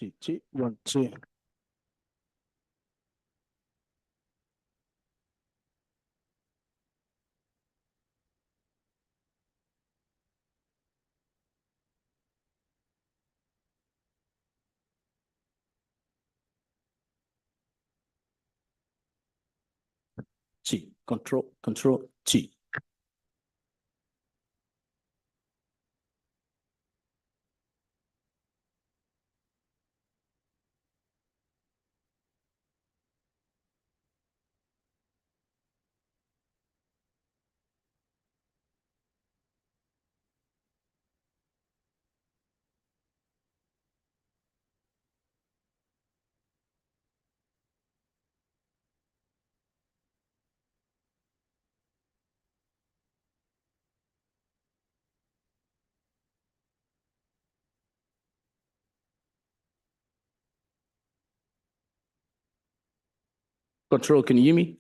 G, 1, 2. G, control, G. Control, can you hear me?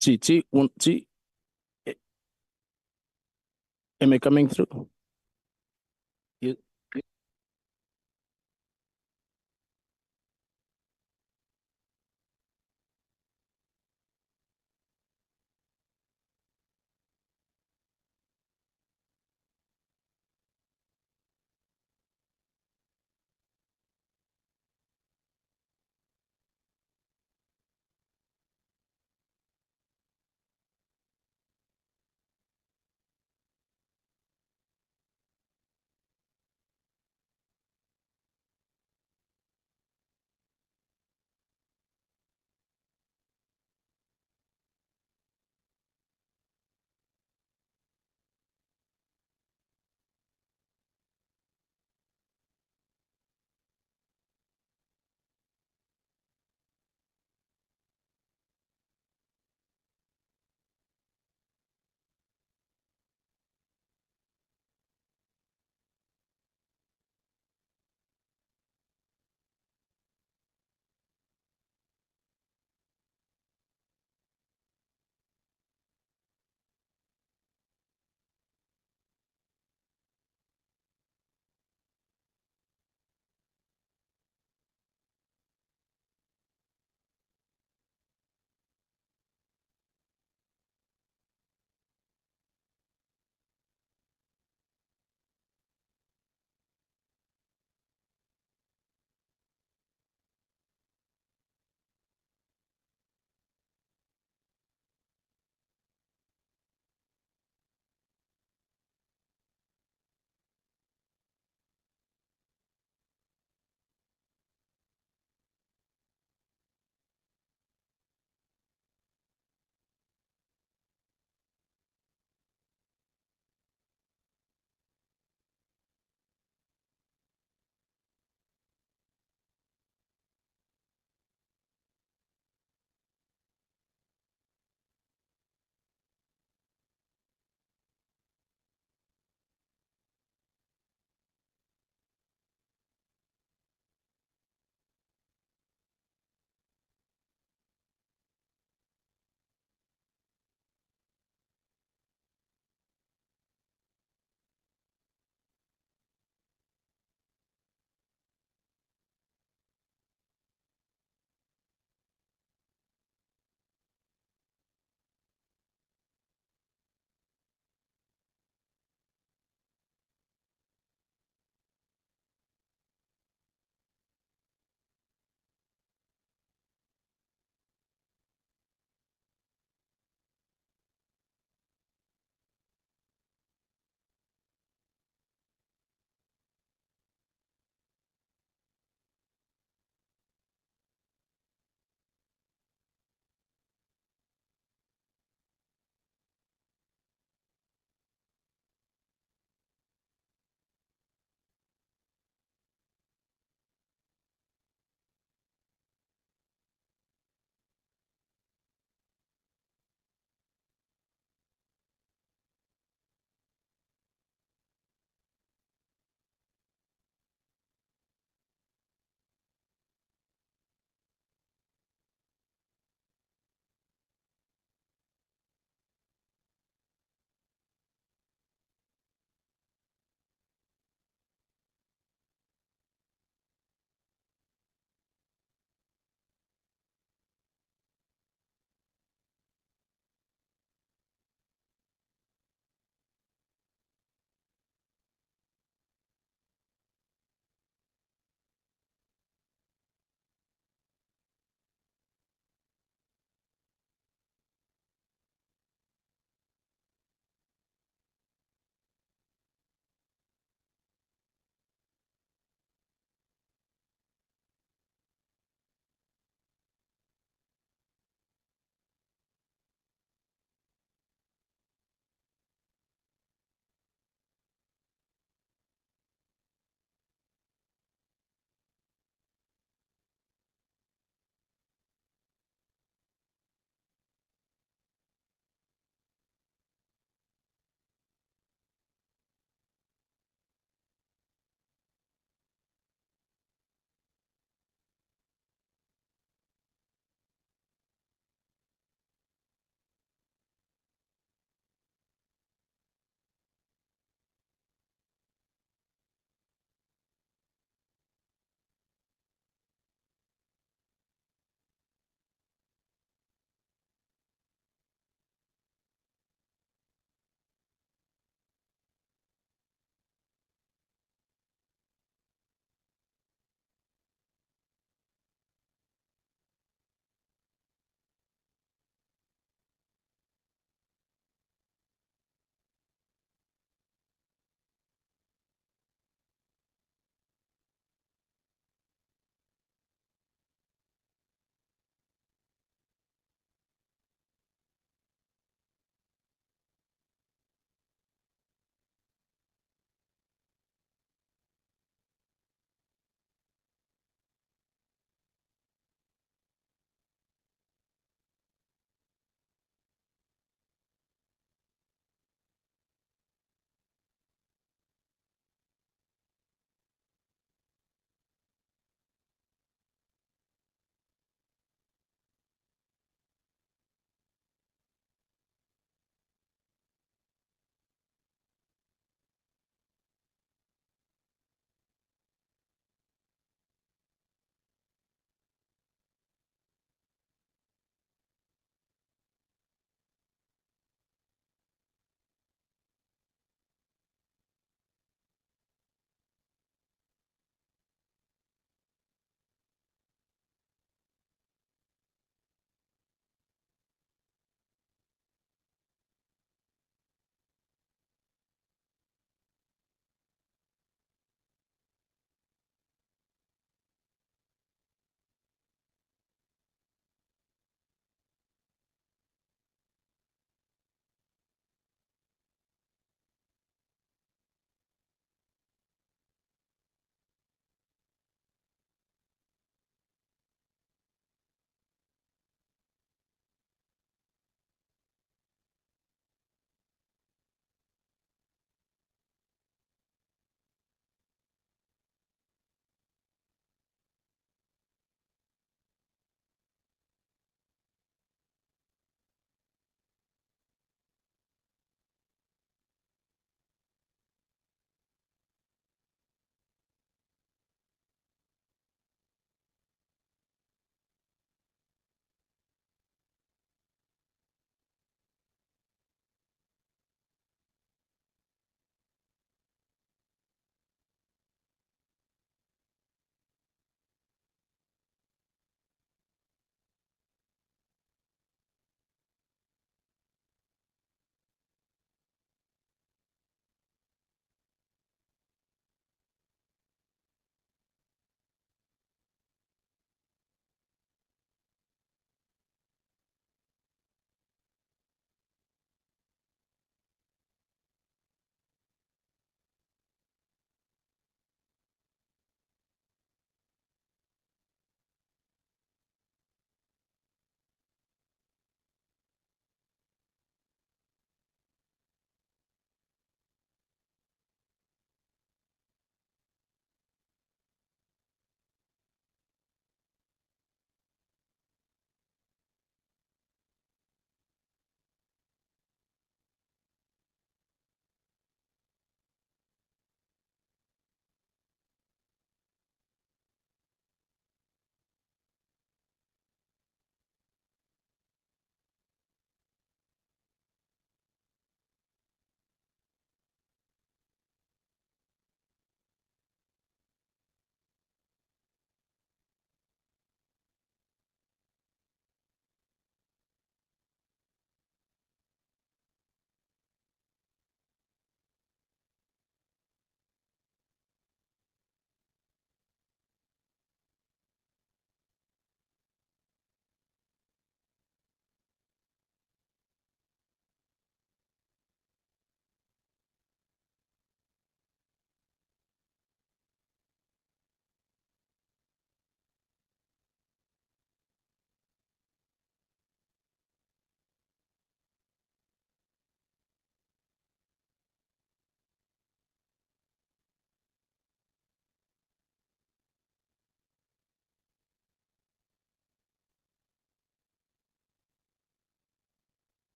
G, 1, G. Am I coming through? You,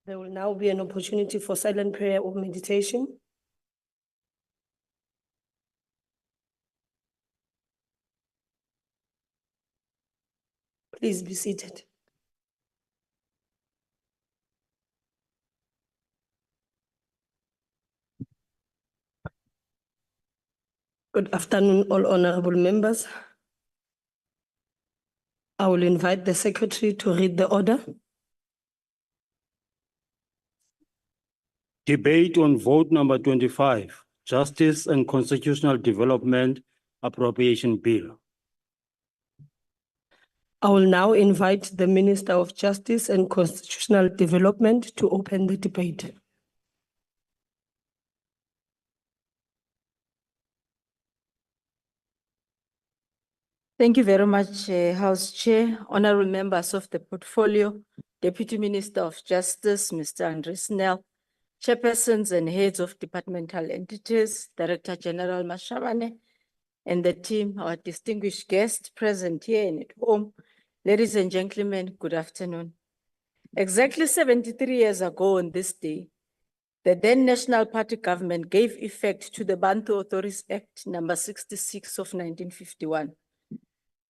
There will now be an opportunity for silent prayer or meditation. Please be seated. Good afternoon, all honorable members. I will invite the secretary to read the order. Debate on vote number 25, Justice and Constitutional Development Appropriation Bill. I will now invite the Minister of Justice and Constitutional Development to open the debate. Thank you very much, House Chair, honorable members of the portfolio, Deputy Minister of Justice, Mr. Andre Snell, chairpersons and heads of departmental entities, Director General Mashabane, and the team, our distinguished guests present here and at home. Ladies and gentlemen, good afternoon. Exactly 73 years ago on this day, the then National Party government gave effect to the Bantu Authorities Act number 66 of 1951.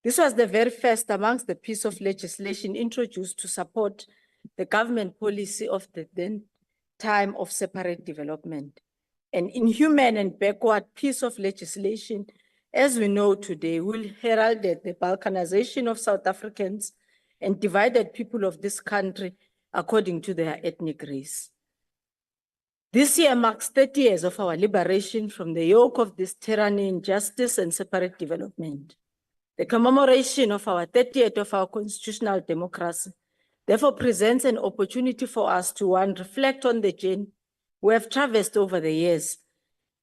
This was the very first amongst the piece of legislation introduced to support the government policy of the then time of separate development. An inhuman and backward piece of legislation, as we know today, will herald the balkanization of South Africans and divided people of this country according to their ethnic race. This year marks 30 years of our liberation from the yoke of this tyranny, injustice, and separate development. The commemoration of our 30th of our constitutional democracy therefore presents an opportunity for us to, one, reflect on the journey we have traversed over the years,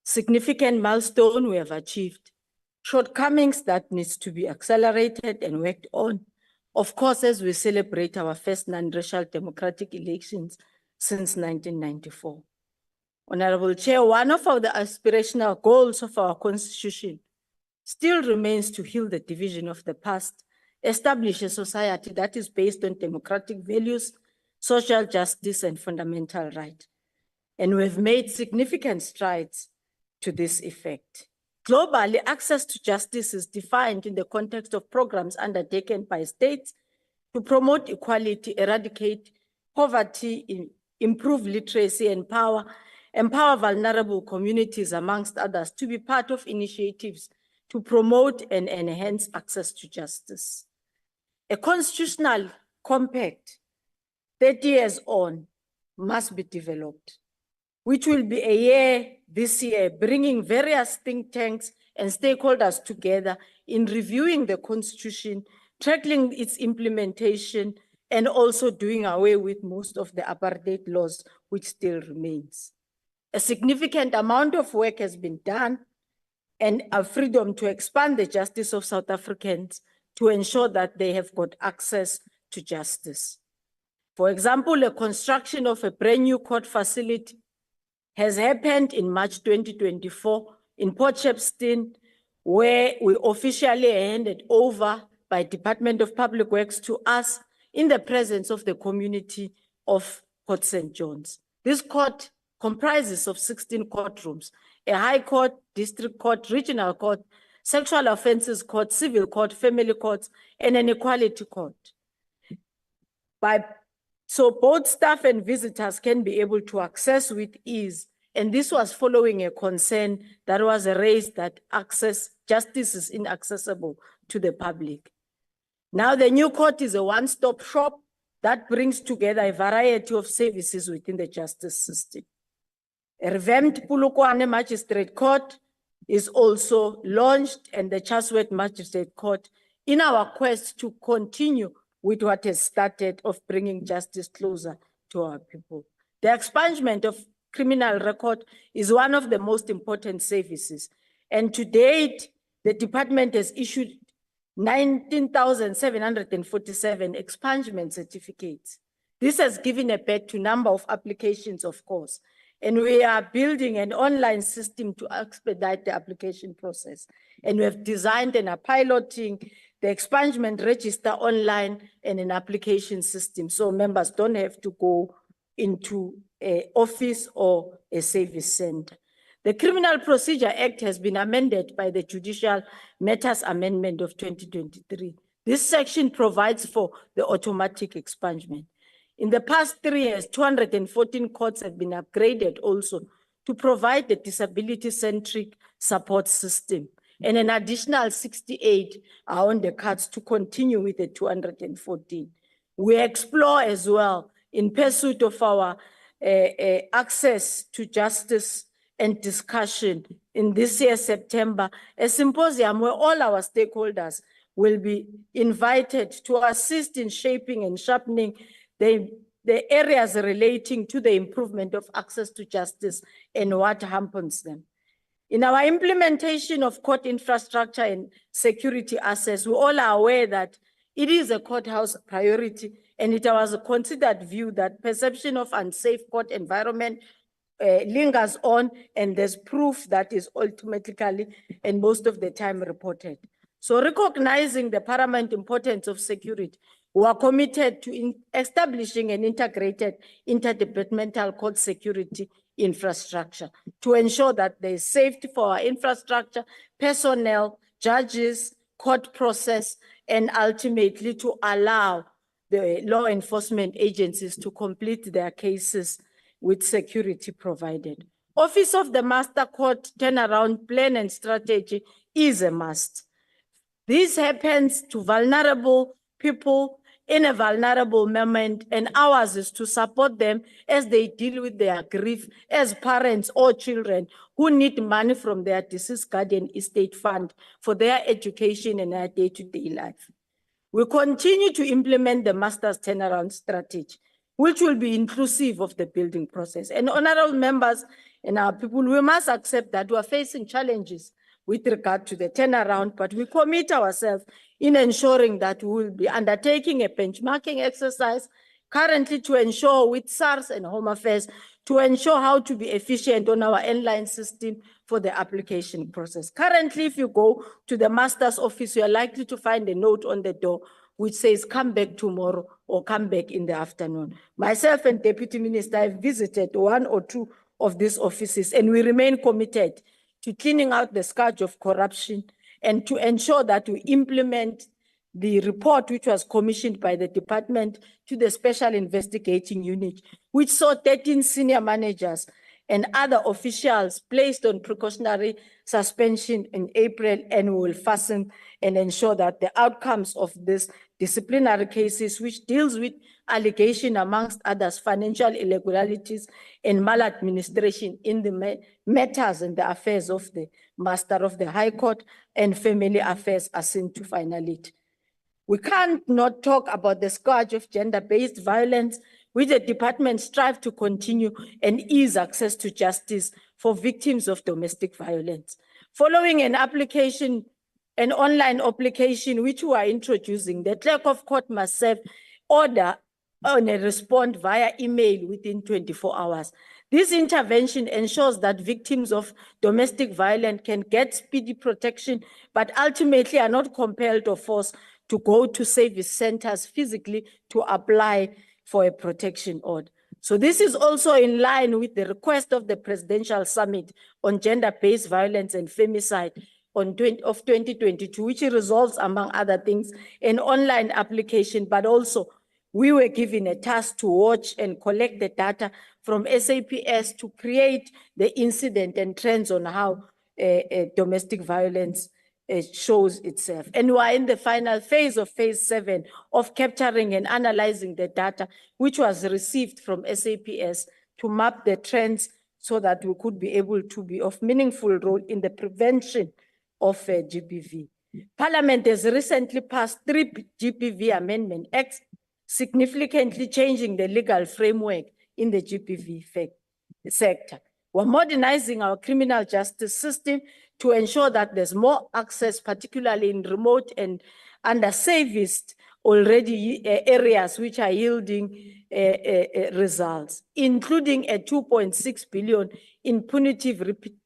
significant milestone we have achieved, shortcomings that needs to be accelerated and worked on, of course, as we celebrate our first non-racial democratic elections since 1994. Honorable Chair, one of the aspirational goals of our constitution still remains to heal the division of the past, establish a society that is based on democratic values, social justice, and fundamental rights. And we've made significant strides to this effect. Globally, access to justice is defined in the context of programs undertaken by states to promote equality, eradicate poverty, improve literacy, and empower vulnerable communities, amongst others, to be part of initiatives to promote and enhance access to justice. A constitutional compact 30 years on must be developed, which will be a year this year, bringing various think tanks and stakeholders together in reviewing the constitution, tackling its implementation, and also doing away with most of the apartheid laws which still remains. A significant amount of work has been done and a freedom to expand the justice of South Africans to ensure that they have got access to justice. For example, the construction of a brand new court facility has happened in March 2024 in Port Shepstone, where we officially handed over by Department of Public Works to us in the presence of the community of Port St. John's. This court comprises of 16 courtrooms, a high court, district court, regional court, sexual offences court, civil court, family courts, and an equality court. So both staff and visitors can be able to access with ease. And this was following a concern that was raised that justice is inaccessible to the public. Now the new court is a one-stop shop that brings together a variety of services within the justice system. A revamped Polokwane Magistrate Court is also launched, and the Chatsworth Magistrate Court, in our quest to continue with what has started of bringing justice closer to our people. The expungement of criminal record is one of the most important services. And to date, the department has issued 19,747 expungement certificates. This has given a birth to number of applications, of course. And we are building an online system to expedite the application process. And we have designed and are piloting the expungement register online and an application system. So members don't have to go into an office or a service center. The Criminal Procedure Act has been amended by the Judicial Matters Amendment of 2023. This section provides for the automatic expungement. In the past 3 years, 214 courts have been upgraded also to provide the disability-centric support system, and an additional 68 are on the cards to continue with the 214. We explore as well, in pursuit of our access to justice and discussion, in this year, September, a symposium where all our stakeholders will be invited to assist in shaping and sharpening the areas relating to the improvement of access to justice and what hampers them. In our implementation of court infrastructure and security assets, we all are aware that it is a courthouse priority, and it was a considered view that perception of unsafe court environment lingers on, and there's proof that is ultimately and most of the time reported. So recognizing the paramount importance of security, we are committed to establishing an integrated interdepartmental court security infrastructure to ensure that there is safety for our infrastructure, personnel, judges, court process, and ultimately to allow the law enforcement agencies to complete their cases with security provided. Office of the Master Court turnaround plan and strategy is a must. This happens to vulnerable people in a vulnerable moment, and ours is to support them as they deal with their grief as parents or children who need money from their deceased guardian estate fund for their education and their day-to-day life. We continue to implement the master's turnaround strategy, which will be inclusive of the building process. And honorable members and our people, we must accept that we are facing challenges with regard to the turnaround, but we commit ourselves in ensuring that we will be undertaking a benchmarking exercise currently to ensure with SARS and Home Affairs to ensure how to be efficient on our inline system for the application process. Currently, if you go to the master's office, you are likely to find a note on the door which says, come back tomorrow or come back in the afternoon. Myself and Deputy Minister have visited 1 or 2 of these offices, and we remain committed to cleaning out the scourge of corruption and to ensure that we implement the report which was commissioned by the department to the Special Investigating Unit, which saw 13 senior managers and other officials placed on precautionary suspension in April, and we will fasten and ensure that the outcomes of this disciplinary cases, which deals with allegation amongst others, financial irregularities and maladministration in the matters and the affairs of the Master of the High Court and Family Affairs, are seen to finality. We can't not talk about the scourge of gender-based violence, which the department strives to continue and ease access to justice for victims of domestic violence. Following an application, an online application which we are introducing, the clerk of court must serve order on a response via email within 24 hours. This intervention ensures that victims of domestic violence can get speedy protection, but ultimately are not compelled or forced to go to service centers physically to apply for a protection order. So this is also in line with the request of the Presidential Summit on Gender-Based Violence and Femicide of 2022, which resolves, among other things, an online application, but also we were given a task to watch and collect the data from SAPS to create the incident and trends on how domestic violence shows itself. And we are in the final phase of phase 7 of capturing and analyzing the data which was received from SAPS to map the trends so that we could be able to be of meaningful role in the prevention of GBV. Parliament has recently passed 3 GBV Amendment Acts, significantly changing the legal framework in the GBV sector. We're modernizing our criminal justice system to ensure that there's more access, particularly in remote and under-serviced already areas which are yielding results, including a 2.6 billion in punitive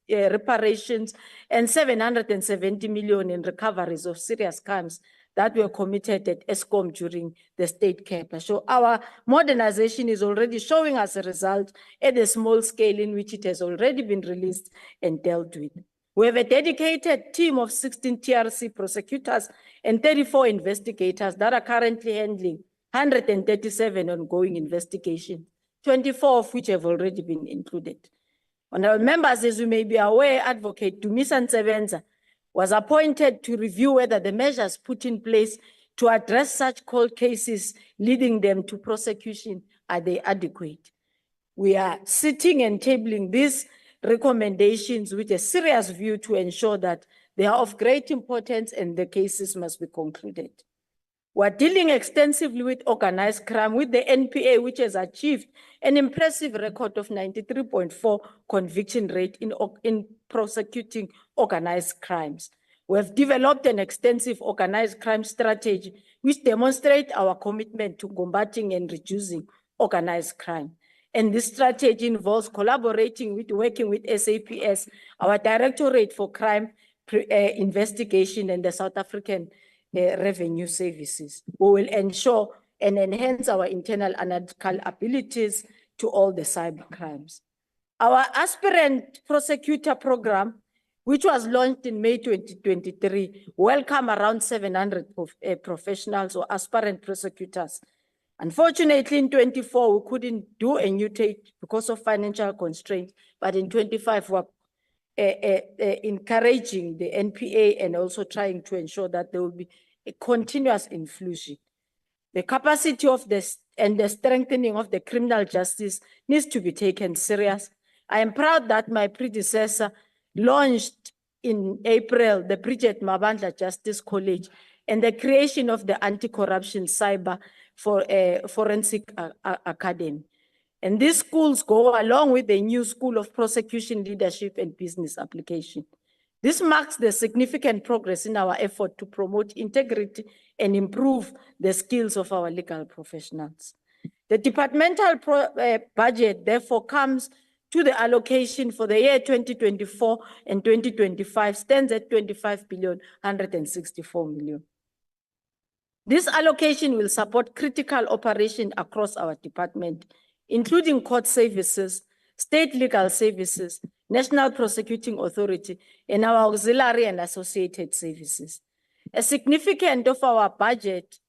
reparations and 770 million in recoveries of serious crimes that were committed at ESCOM during the state capture. So our modernization is already showing us a result at a small scale in which it has already been released and dealt with. We have a dedicated team of 16 TRC prosecutors and 34 investigators that are currently handling 137 ongoing investigations, 24 of which have already been included. Honorable members, as you may be aware, Advocate Dumisan Sevenza was appointed to review whether the measures put in place to address such cold cases leading them to prosecution, are they adequate? We are sitting and tabling these recommendations with a serious view to ensure that they are of great importance and the cases must be concluded. We're dealing extensively with organized crime with the NPA, which has achieved an impressive record of 93.4 conviction rate in prosecuting organized crimes. We have developed an extensive organized crime strategy, which demonstrates our commitment to combating and reducing organized crime. And this strategy involves working with SAPS, our Directorate for Crime Investigation, and the South African Revenue Services. We will ensure and enhance our internal analytical abilities to all the cyber crimes. Our aspirant prosecutor program, which was launched in May 2023, welcomed around 700 professionals or aspirant prosecutors. Unfortunately, in 24, we couldn't do a new take because of financial constraints, but in 25, we're encouraging the NPA and also trying to ensure that there will be a continuous inclusion. The capacity of this and the strengthening of the criminal justice needs to be taken serious. I am proud that my predecessor launched in April the Bridget Mabandla Justice College and the creation of the Anti-Corruption Cyber for Forensic Academy. And these schools go along with the new School of Prosecution Leadership and Business Application. This marks the significant progress in our effort to promote integrity and improve the skills of our legal professionals. The departmental budget therefore comes to the allocation for the year 2024 and 2025 stands at 25,164 million. This allocation will support critical operations across our department, including court services, state legal services, National Prosecuting Authority, and our auxiliary and associated services. A significant of our budget,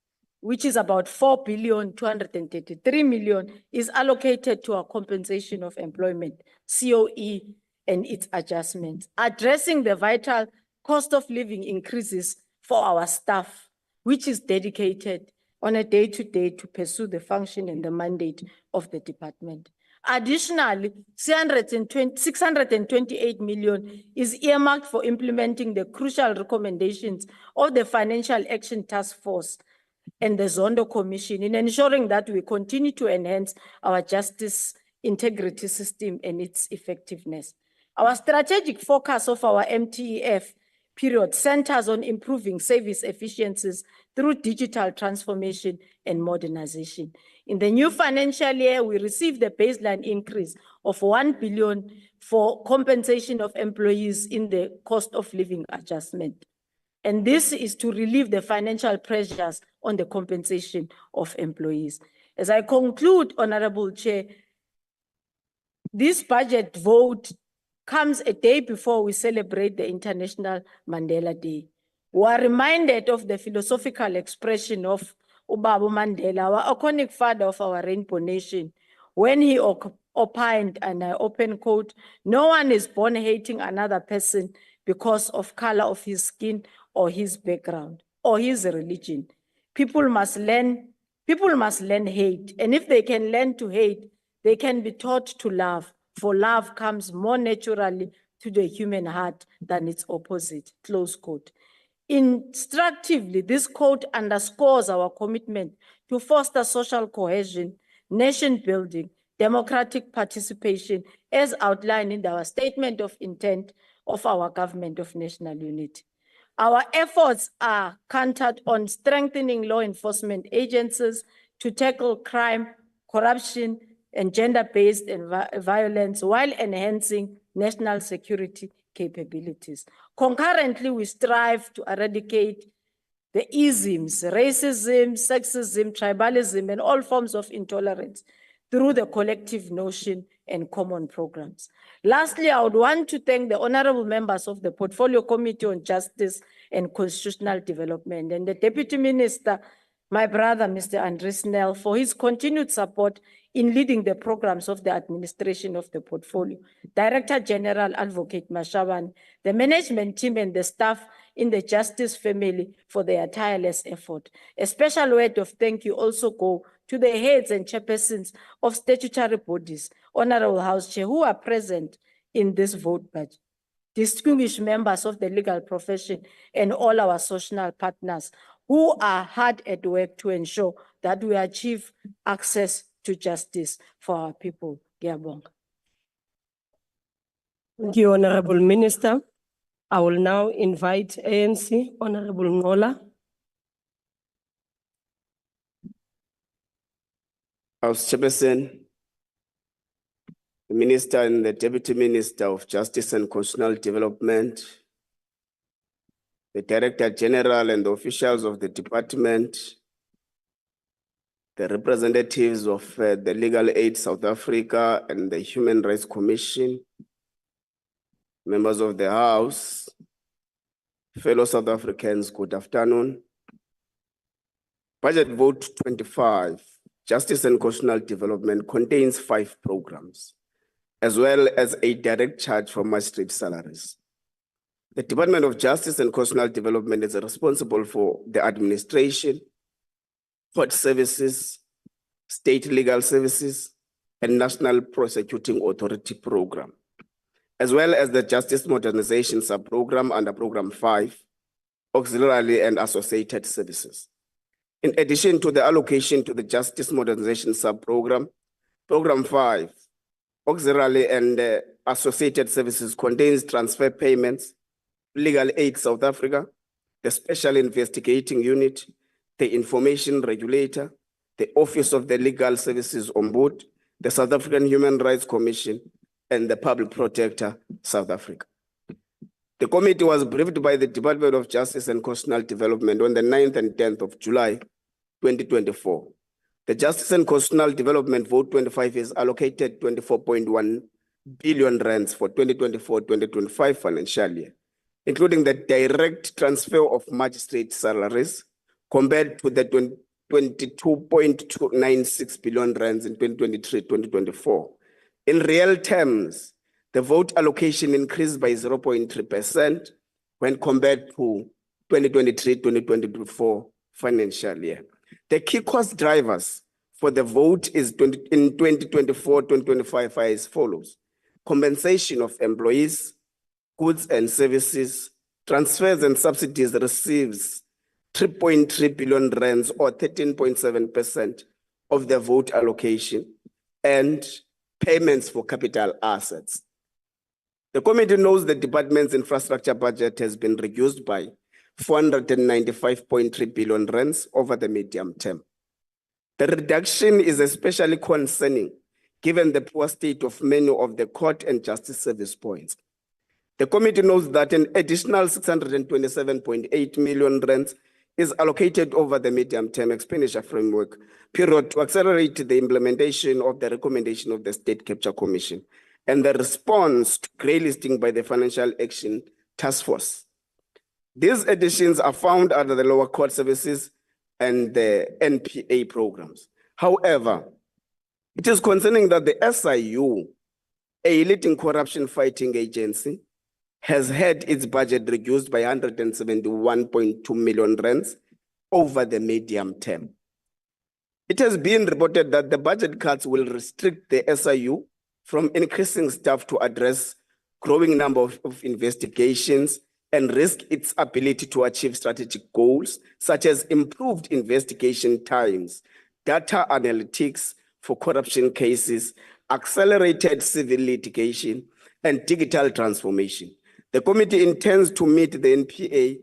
which is about 4,233 million, is allocated to our compensation of employment, COE, and its adjustments, addressing the vital cost of living increases for our staff, which is dedicated on a day-to-day to pursue the function and the mandate of the department. Additionally, 628 million is earmarked for implementing the crucial recommendations of the Financial Action Task Force and the Zondo Commission in ensuring that we continue to enhance our justice integrity system and its effectiveness. Our strategic focus of our MTEF period centers on improving service efficiencies through digital transformation and modernization. In the new financial year, we received a baseline increase of 1 billion for compensation of employees in the cost of living adjustment. And this is to relieve the financial pressures on the compensation of employees. As I conclude, Honorable Chair, this budget vote comes a day before we celebrate the International Mandela Day. We are reminded of the philosophical expression of Ubaba Mandela, our iconic father of our Rainbow Nation, when he opined, and I open quote, "No one is born hating another person because of color of his skin or his background or his religion. People must learn hate, and if they can learn to hate, they can be taught to love, for love comes more naturally to the human heart than its opposite," close quote. Instructively, this quote underscores our commitment to foster social cohesion, nation building, democratic participation, as outlined in our statement of intent of our government of national unity. Our efforts are centered on strengthening law enforcement agencies to tackle crime corruption, and gender-based violence while enhancing national security capabilities. Concurrently, we strive to eradicate the isms, racism, sexism, tribalism, and all forms of intolerance through the collective notion and common programs. Lastly, I would want to thank the honorable members of the Portfolio Committee on Justice and Constitutional Development and the Deputy Minister, my brother, Mr. Andries Snell, for his continued support in leading the programs of the administration of the portfolio, Director General Advocate Mashaban, the management team and the staff in the justice family for their tireless effort. A special word of thank you also go to the heads and chairpersons of statutory bodies, Honorable House Chair, who are present in this vote budget, distinguished members of the legal profession, and all our social partners who are hard at work to ensure that we achieve access to justice for our people. Ngiyabonga. Thank you, Honorable Minister. I will now invite ANC, Honorable Ngola. House Chairperson, the Minister and the Deputy Minister of Justice and Constitutional Development, the Director General and the officials of the department, the representatives of the Legal Aid South Africa and the Human Rights Commission, members of the House, fellow South Africans, good afternoon. Budget Vote 25, Justice and Constitutional Development, contains 5 programs, as well as a direct charge for magistrate salaries. The Department of Justice and Constitutional Development is responsible for the administration, court services, state legal services, and National Prosecuting Authority program, as well as the Justice Modernization Sub-Program under Program 5, Auxiliary and Associated Services. In addition to the allocation to the Justice Modernization Sub-Program, Program 5, Auxiliary and Associated Services contains transfer payments, Legal Aid South Africa, the Special Investigating Unit, the Information Regulator, the Office of the Legal Services Ombudsman, the South African Human Rights Commission, and the Public Protector, South Africa. The committee was briefed by the Department of Justice and Constitutional Development on the 9th and 10th of July, 2024. The Justice and Constitutional Development Vote 25 is allocated 24.1 billion rands for 2024-2025 financial year, including the direct transfer of magistrate salaries compared to the 22.296 billion rands in 2023-2024. In real terms, the vote allocation increased by 0.3% when compared to 2023-2024 financial year. The key cost drivers for the vote is in 2024-2025 are as follows: compensation of employees, goods and services, transfers and subsidies receives 3.3 billion rands or 13.7% of the vote allocation, and payments for capital assets. The committee knows the department's infrastructure budget has been reduced by 495.3 billion rands over the medium term. The reduction is especially concerning given the poor state of many of the court and justice service points. The committee knows that an additional 627.8 million rands is allocated over the medium-term expenditure framework period to accelerate the implementation of the recommendation of the State Capture Commission and the response to grey listing by the Financial Action Task Force. These additions are found under the lower court services and the NPA programs. However, it is concerning that the SIU, a leading corruption fighting agency, has had its budget reduced by 171.2 million rands over the medium term. It has been reported that the budget cuts will restrict the SIU from increasing staff to address growing number of investigations and risk its ability to achieve strategic goals, such as improved investigation times, data analytics for corruption cases, accelerated civil litigation, and digital transformation. The committee intends to meet the NPA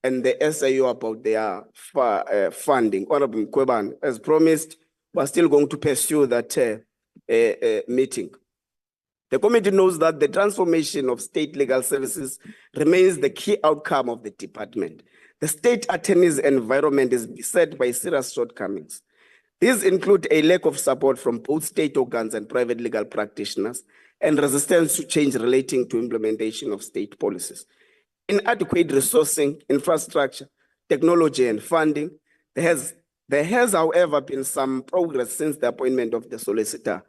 and the SIU about their funding. Honorable Mkhwebane, as promised, we are still going to pursue that meeting. The committee knows that the transformation of state legal services remains the key outcome of the department. The state attorney's environment is beset by serious shortcomings. These include a lack of support from both state organs and private legal practitioners, and resistance to change relating to implementation of state policies. Inadequate resourcing, infrastructure, technology, and funding. There has, however, been some progress since the appointment of the Solicitor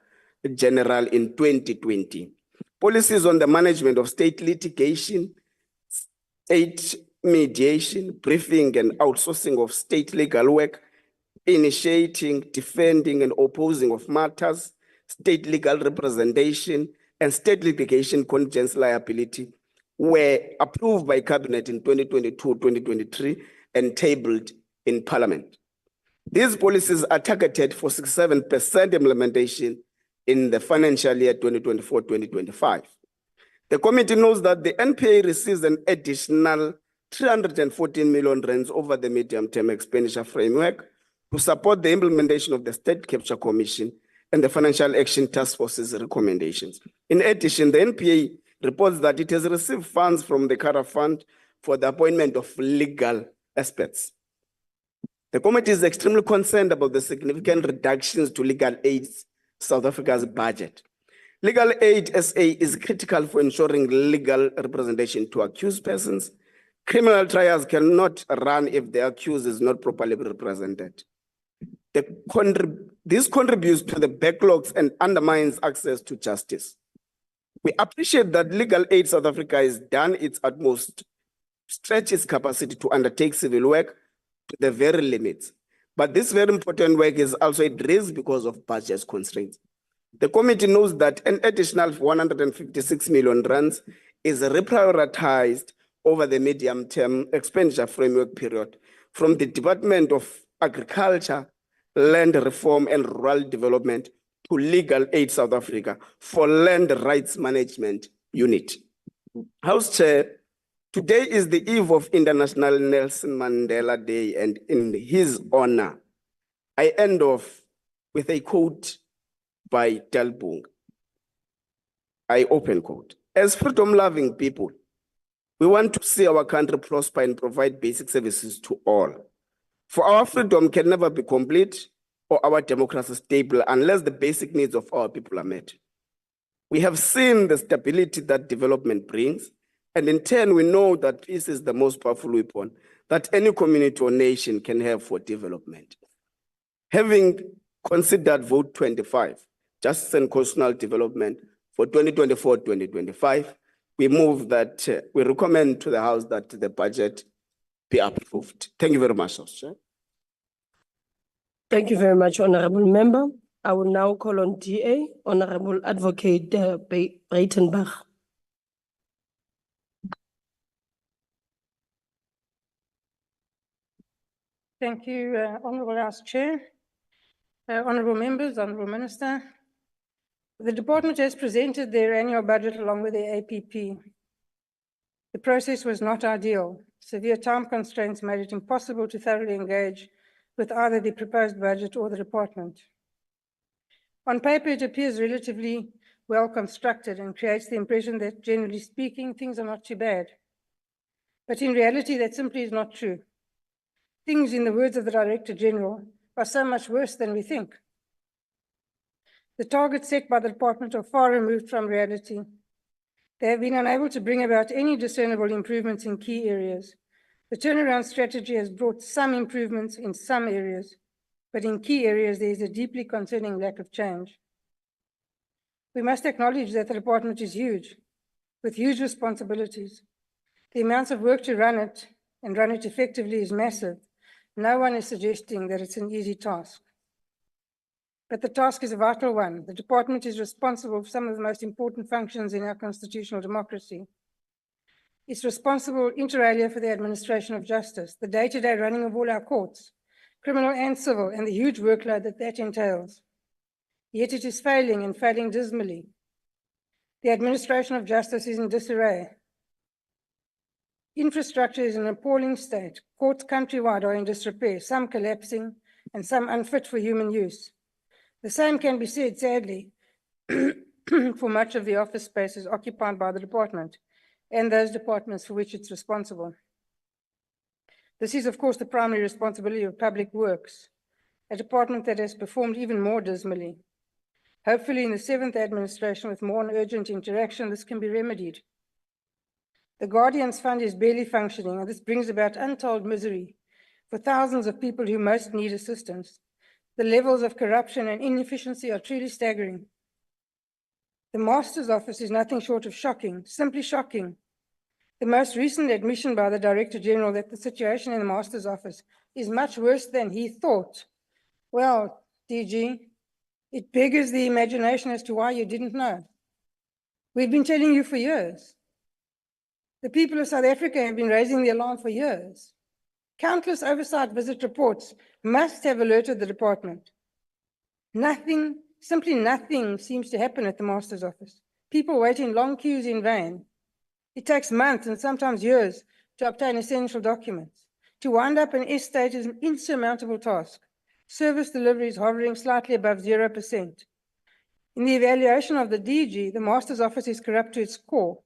General in 2020. Policies on the management of state litigation, state mediation, briefing, and outsourcing of state legal work, initiating, defending, and opposing of matters, state legal representation, and state litigation contingent liability were approved by Cabinet in 2022-2023 and tabled in Parliament. These policies are targeted for 67% implementation in the financial year 2024-2025. The committee knows that the NPA receives an additional 314 million rands over the medium-term expenditure framework to support the implementation of the State Capture Commission and the Financial Action Task Force's recommendations. In addition, the NPA reports that it has received funds from the CARA Fund for the appointment of legal experts. The committee is extremely concerned about the significant reductions to legal aid South Africa's budget. Legal aid SA is critical for ensuring legal representation to accused persons. Criminal trials cannot run if the accused is not properly represented. This contributes to the backlogs and undermines access to justice. We appreciate that Legal Aid South Africa has done its utmost to stretch its capacity to undertake civil work to the very limits. But this very important work is also at risk because of budget constraints. The committee knows that an additional 156 million rands is reprioritized over the medium-term expenditure framework period from the Department of Agriculture, Land Reform and Rural Development to Legal Aid South Africa for Land Rights Management Unit. House Chair, today is the eve of International Nelson Mandela Day, and in his honor, I end off with a quote by Del Bung. I open quote. As freedom-loving people, we want to see our country prosper and provide basic services to all. For our freedom can never be complete or our democracy stable unless the basic needs of our people are met. We have seen the stability that development brings, and in turn, we know that peace is the most powerful weapon that any community or nation can have for development. Having considered Vote 25, Justice and Constitutional Development for 2024-2025, we move that, we recommend to the House that the budget be approved. Thank you very much, House Chair. Thank you very much, Honorable Member. I will now call on DA, Honorable Advocate Breitenbach. Thank you, Honorable House Chair, Honorable Members, Honorable Minister. The department has presented their annual budget along with their APP. The process was not ideal. Severe time constraints made it impossible to thoroughly engage with either the proposed budget or the department. On paper, it appears relatively well constructed and creates the impression that, generally speaking, things are not too bad. But in reality, that simply is not true. Things, in the words of the Director General, are so much worse than we think. The targets set by the department are far removed from reality. They have been unable to bring about any discernible improvements in key areas. The turnaround strategy has brought some improvements in some areas, but in key areas there is a deeply concerning lack of change. We must acknowledge that the department is huge, with huge responsibilities. The amounts of work to run it and run it effectively is massive. No one is suggesting that it's an easy task. But the task is a vital one. The department is responsible for some of the most important functions in our constitutional democracy. It's responsible inter alia for the administration of justice, the day-to-day running of all our courts, criminal and civil, and the huge workload that entails. Yet it is failing and failing dismally. The administration of justice is in disarray. Infrastructure is in an appalling state. Courts countrywide are in disrepair, some collapsing and some unfit for human use. The same can be said, sadly, for much of the office spaces occupied by the department and those departments for which it's responsible. This is, of course, the primary responsibility of Public Works, a department that has performed even more dismally. Hopefully, in the 7th administration, with more urgent interaction, this can be remedied. The Guardian's Fund is barely functioning, and this brings about untold misery for thousands of people who most need assistance. The levels of corruption and inefficiency are truly staggering. The Master's Office is nothing short of shocking, simply shocking. The most recent admission by the Director General that the situation in the Master's Office is much worse than he thought. Well, DG, it beggars the imagination as to why you didn't know. We've been telling you for years. The people of South Africa have been raising the alarm for years. Countless oversight visit reports must have alerted the department. Nothing, simply nothing seems to happen at the Master's Office. People wait in long queues in vain. It takes months and sometimes years to obtain essential documents. To wind up an estate is an insurmountable task. Service delivery is hovering slightly above 0%. In the evaluation of the DG, the Master's Office is corrupt to its core.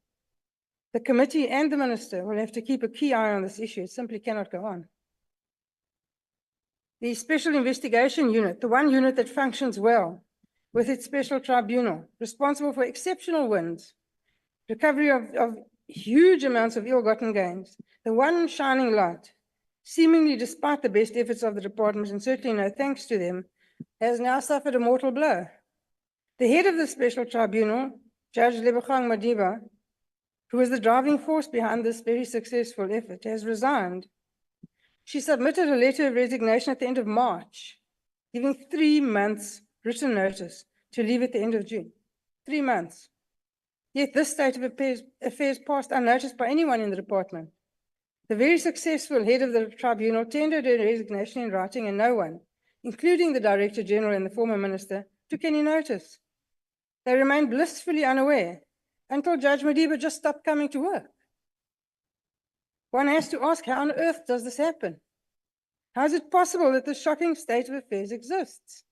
The committee and the minister will have to keep a key eye on this issue. It simply cannot go on. The Special Investigation Unit, the one unit that functions well, with its special tribunal, responsible for exceptional wins, recovery of huge amounts of ill-gotten gains, the one shining light, seemingly despite the best efforts of the department, and certainly no thanks to them, has now suffered a mortal blow. The head of the special tribunal, Judge Lebogang Madiba, who was the driving force behind this very successful effort, has resigned. She submitted a letter of resignation at the end of March, giving 3 months written notice to leave at the end of June. 3 months. Yet this state of affairs passed unnoticed by anyone in the department. The very successful head of the tribunal tendered her resignation in writing, and no one, including the Director General and the former minister, took any notice. They remained blissfully unaware until Judge Madiba just stopped coming to work. One has to ask, how on earth does this happen? How is it possible that this shocking state of affairs exists?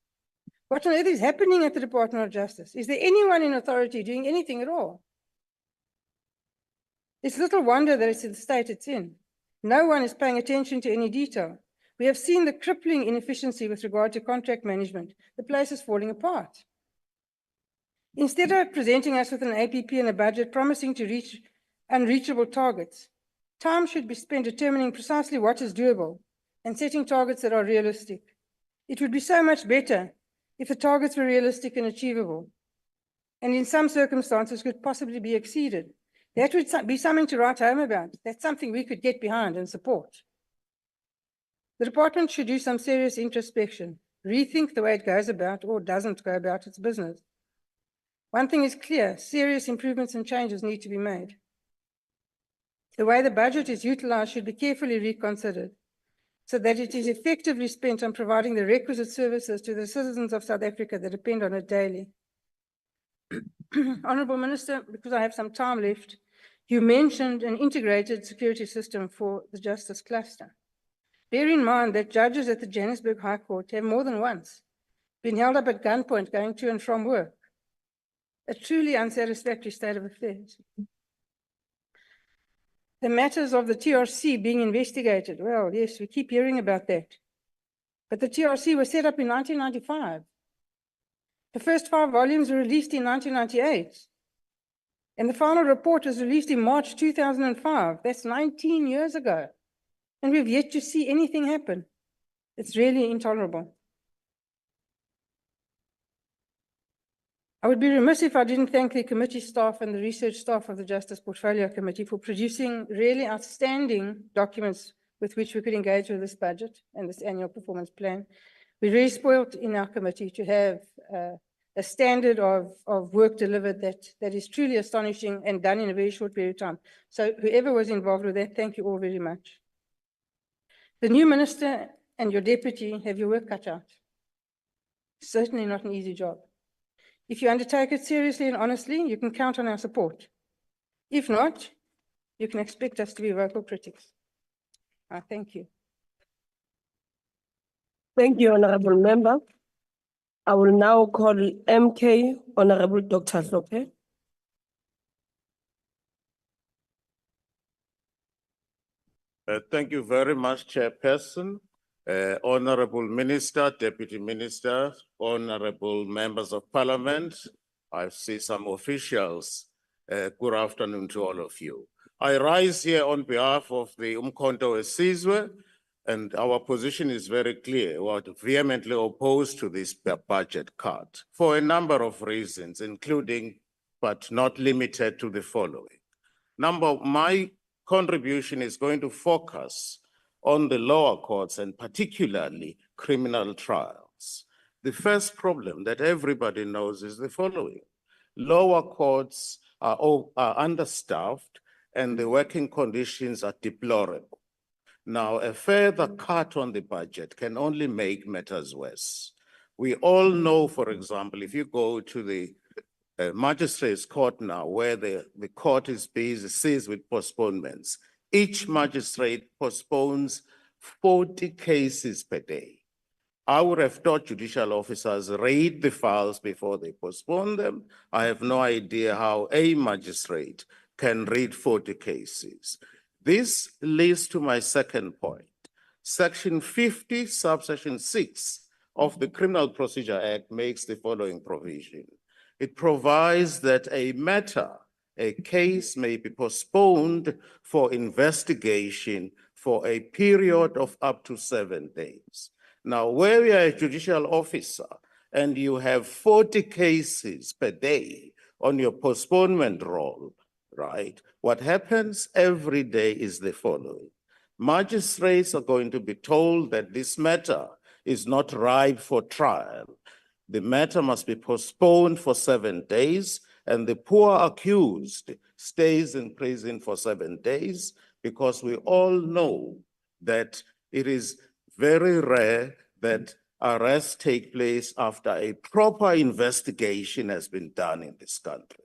What on earth is happening at the Department of Justice? Is there anyone in authority doing anything at all? It's little wonder that it's in the state it's in. No one is paying attention to any detail. We have seen the crippling inefficiency with regard to contract management. The place is falling apart. Instead of presenting us with an APP and a budget promising to reach unreachable targets, time should be spent determining precisely what is doable and setting targets that are realistic. It would be so much better if the targets were realistic and achievable, and in some circumstances could possibly be exceeded. That would be something to write home about. That's something we could get behind and support. The department should do some serious introspection, rethink the way it goes about or doesn't go about its business. One thing is clear, serious improvements and changes need to be made. The way the budget is utilized should be carefully reconsidered so that it is effectively spent on providing the requisite services to the citizens of South Africa that depend on it daily. Honourable Minister, because I have some time left, you mentioned an integrated security system for the justice cluster. Bear in mind that judges at the Johannesburg High Court have more than once been held up at gunpoint going to and from work. A truly unsatisfactory state of affairs. The matters of the TRC being investigated, well, yes, we keep hearing about that. But the TRC was set up in 1995. The first 5 volumes were released in 1998. And the final report was released in March 2005. That's 19 years ago. And we've yet to see anything happen. It's really intolerable. I would be remiss if I didn't thank the committee staff and the research staff of the Justice Portfolio Committee for producing really outstanding documents with which we could engage with this budget and this annual performance plan. We're really spoiled in our committee to have a standard of work delivered that is truly astonishing and done in a very short period of time. So whoever was involved with that, thank you all very much. The new minister and your deputy have your work cut out. Certainly not an easy job. If you undertake it seriously and honestly, you can count on our support. If not, you can expect us to be vocal critics. I thank you. Thank you, Honourable Member. I will now call MK Honorable Dr. Hlophe. Thank you very much, Chairperson. Honorable Minister, Deputy Minister, Honorable Members of Parliament. I see some officials. Good afternoon to all of you. I rise here on behalf of the Umkhonto Wesizwe, and our position is very clear. We are vehemently opposed to this budget cut for a number of reasons, including, but not limited to the following. My contribution is going to focus on the lower courts and particularly criminal trials. The first problem that everybody knows is the following. Lower courts are understaffed and the working conditions are deplorable. Now, a further cut on the budget can only make matters worse. We all know, for example, if you go to the magistrates court now, where the court is busy, seized with postponements. Each magistrate postpones 40 cases per day. I would have thought judicial officers read the files before they postpone them. I have no idea how a magistrate can read 40 cases. This leads to my second point. Section 50, subsection 6 of the Criminal Procedure Act makes the following provision. It provides that a case may be postponed for investigation for a period of up to 7 days. Now, where you are a judicial officer and you have 40 cases per day on your postponement roll, right? What happens every day is the following. Magistrates are going to be told that this matter is not ripe for trial. The matter must be postponed for 7 days, and the poor accused stays in prison for 7 days, because we all know that it is very rare that arrests take place after a proper investigation has been done in this country.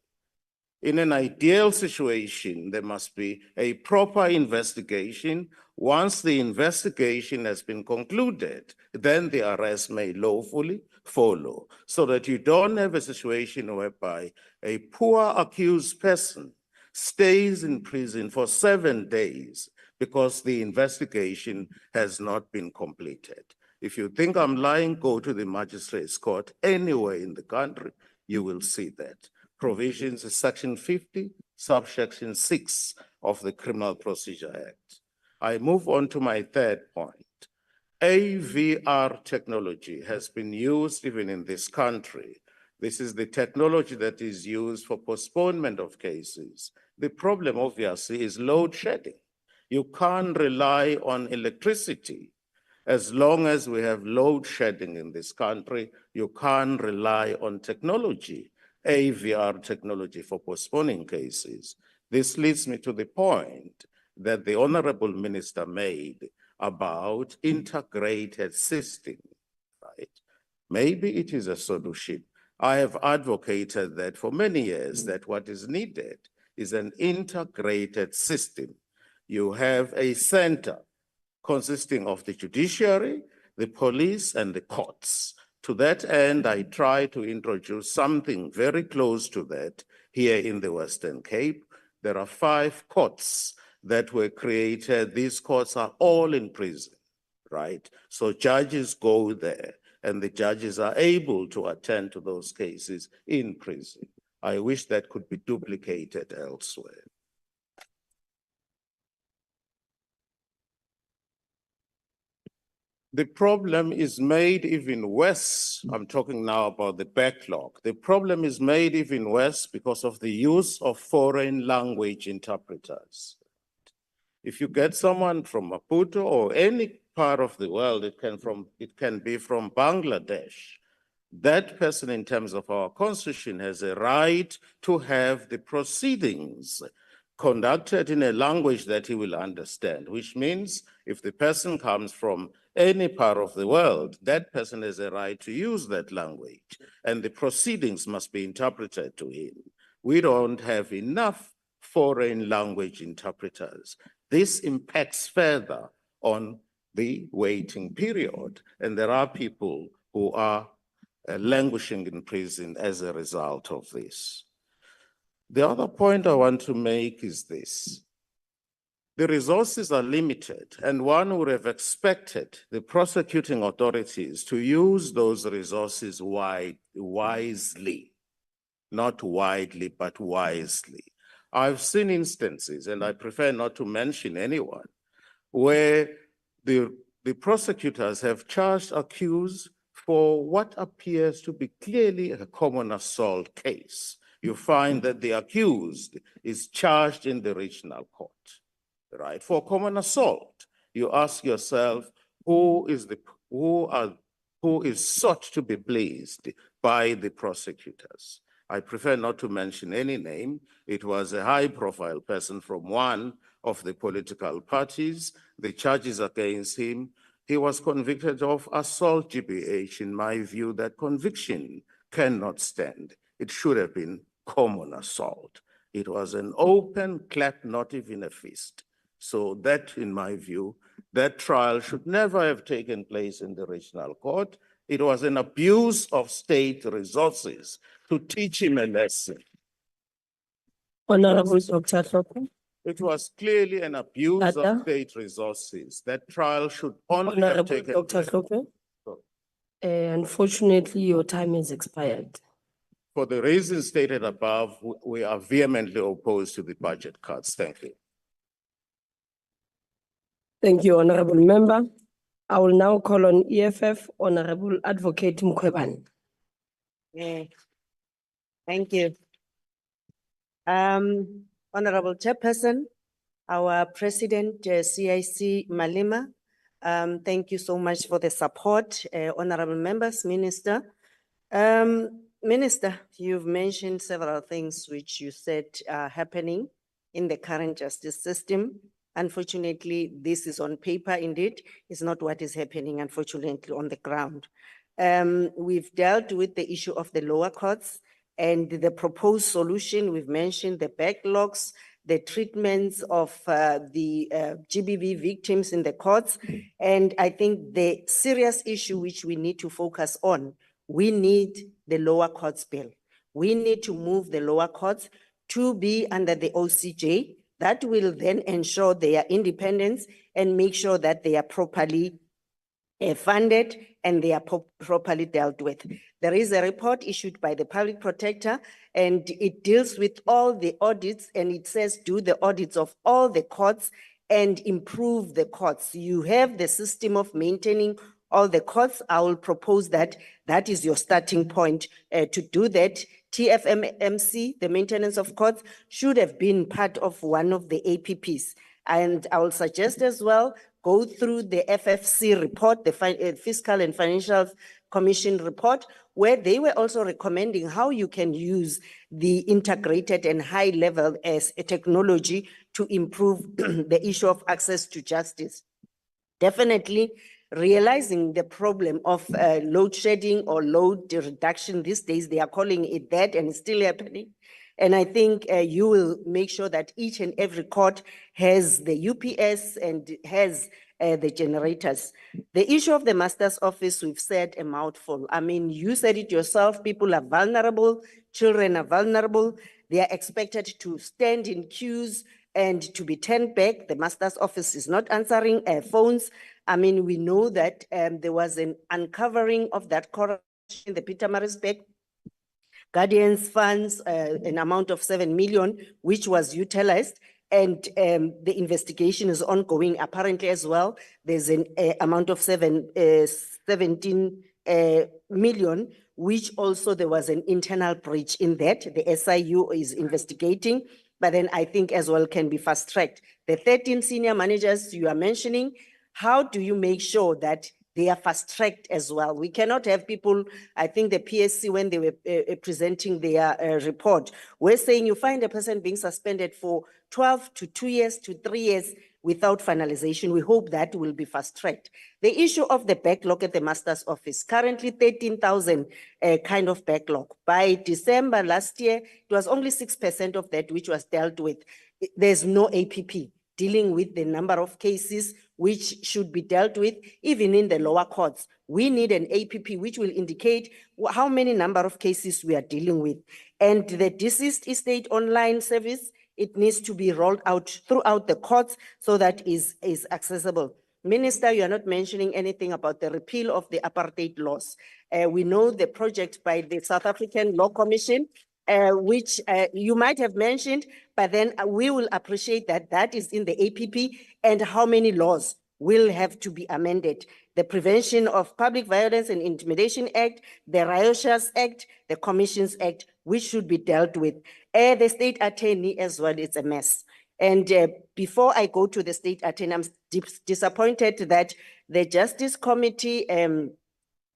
In an ideal situation, there must be a proper investigation. Once the investigation has been concluded, then the arrest may lawfully follow, so that you don't have a situation whereby a poor accused person stays in prison for 7 days because the investigation has not been completed. If you think I'm lying, go to the magistrate's court anywhere in the country, you will see that. Provisions in Section 50, subsection 6 of the Criminal Procedure Act. I move on to my third point. AVR technology has been used even in this country. This is the technology that is used for postponement of cases. The problem, obviously, is load shedding. You can't rely on electricity. As long as we have load shedding in this country, you can't rely on technology, AVR technology, for postponing cases. This leads me to the point that the Honorable Minister made about integrated system, right? Maybe it is a solution. I have advocated that for many years, that what is needed is an integrated system. You have a center consisting of the judiciary, the police, and the courts. To that end, I try to introduce something very close to that here in the Western Cape. There are 5 courts that were created. These courts are all in prison, right? So judges go there, and the judges are able to attend to those cases in prison. I wish that could be duplicated elsewhere. The problem is made even worse. I'm talking now about the backlog. The problem is made even worse because of the use of foreign language interpreters. If you get someone from Maputo or any part of the world, it can be from Bangladesh. That person, in terms of our constitution, has a right to have the proceedings conducted in a language that he will understand, which means if the person comes from any part of the world, that person has a right to use that language, and the proceedings must be interpreted to him. We don't have enough foreign language interpreters. This impacts further on the waiting period, and there are people who are languishing in prison as a result of this. The other point I want to make is this. The resources are limited, and one would have expected the prosecuting authorities to use those resources wisely, not widely, but wisely. I've seen instances, and I prefer not to mention anyone, where the prosecutors have charged accused for what appears to be clearly a common assault case. You find that the accused is charged in the regional court, right? For common assault, you ask yourself, who is sought to be pleased by the prosecutors? I prefer not to mention any name. It was a high-profile person from one of the political parties. The charges against him, he was convicted of assault GBH. In my view, that conviction cannot stand. It should have been common assault. It was an open clap, not even a fist. So that, in my view, that trial should never have taken place in the regional court. It was an abuse of state resources to teach him a lesson. Honorable Dr. Tlhopho. It was clearly an abuse of Tata. state resources. That trial should only have Honorable taken Dr. place. Tlhopho. So, Unfortunately, your time has expired. for the reasons stated above, we are vehemently opposed to the budget cuts. Thank you. Thank you, Honorable Member. I will now call on EFF Honorable Advocate Mkhwebane. Thank you. Honorable Chairperson, our President, CIC Malema, thank you so much for the support. Honorable members, Minister. Minister, you've mentioned several things which you said are happening in the current justice system. Unfortunately, this is on paper indeed. It's not what is happening, unfortunately, on the ground. We've dealt with the issue of the lower courts and the proposed solution. We've mentioned the backlogs, the treatments of the GBV victims in the courts. And I think the serious issue which we need to focus on, we need the lower courts bill. We need to move the lower courts to be under the OCJ. That will then ensure their independence and make sure that they are properly funded and they are properly dealt with. There is a report issued by the Public Protector and it deals with all the audits, and it says do the audits of all the courts and improve the courts. You have the system of maintaining all the courts. I will propose that that is your starting point to do that. TFMC, the maintenance of courts, should have been part of one of the APPs. And I will suggest as well, go through the FFC report, the Fiscal and Financial Commission report, where they were also recommending how you can use the integrated and high level as a technology to improve the issue of access to justice. Definitely realizing the problem of load shedding or load reduction these days, they are calling it that, and it's still happening. And I think you will make sure that each and every court has the UPS and has the generators. The issue of the master's office, we've said a mouthful. I mean, you said it yourself, people are vulnerable, children are vulnerable. They are expected to stand in queues and to be turned back. The master's office is not answering phones. I mean, we know that there was an uncovering of that corruption in the Pietermaritzburg Guardians funds, an amount of 7 million, which was utilized. And the investigation is ongoing apparently as well. There's an amount of 17 million, which also there was an internal breach in that. The SIU is investigating, but then I think as well can be fast tracked. The 13 senior managers you are mentioning, how do you make sure that they are fast tracked as well? We cannot have people, I think the PSC, when they were presenting their report, were saying you find a person being suspended for 12 to 2 years to 3 years without finalization. We hope that will be fast tracked. The issue of the backlog at the master's office, currently 13,000 kind of backlog. By December last year, it was only 6% of that which was dealt with. There's no APP. dealing with the number of cases which should be dealt with, even in the lower courts. We need an APP which will indicate how many number of cases we are dealing with. And the deceased estate online service, it needs to be rolled out throughout the courts so that is accessible. Minister, you are not mentioning anything about the repeal of the apartheid laws. We know the project by the South African Law Commission, which you might have mentioned, but then we will appreciate that that is in the APP and how many laws will have to be amended. The Prevention of Public Violence and Intimidation Act, the Riotous Act, the Commissions Act, which should be dealt with. The state attorney as well, it's a mess. And before I go to the state attorney, I'm disappointed that the Justice Committee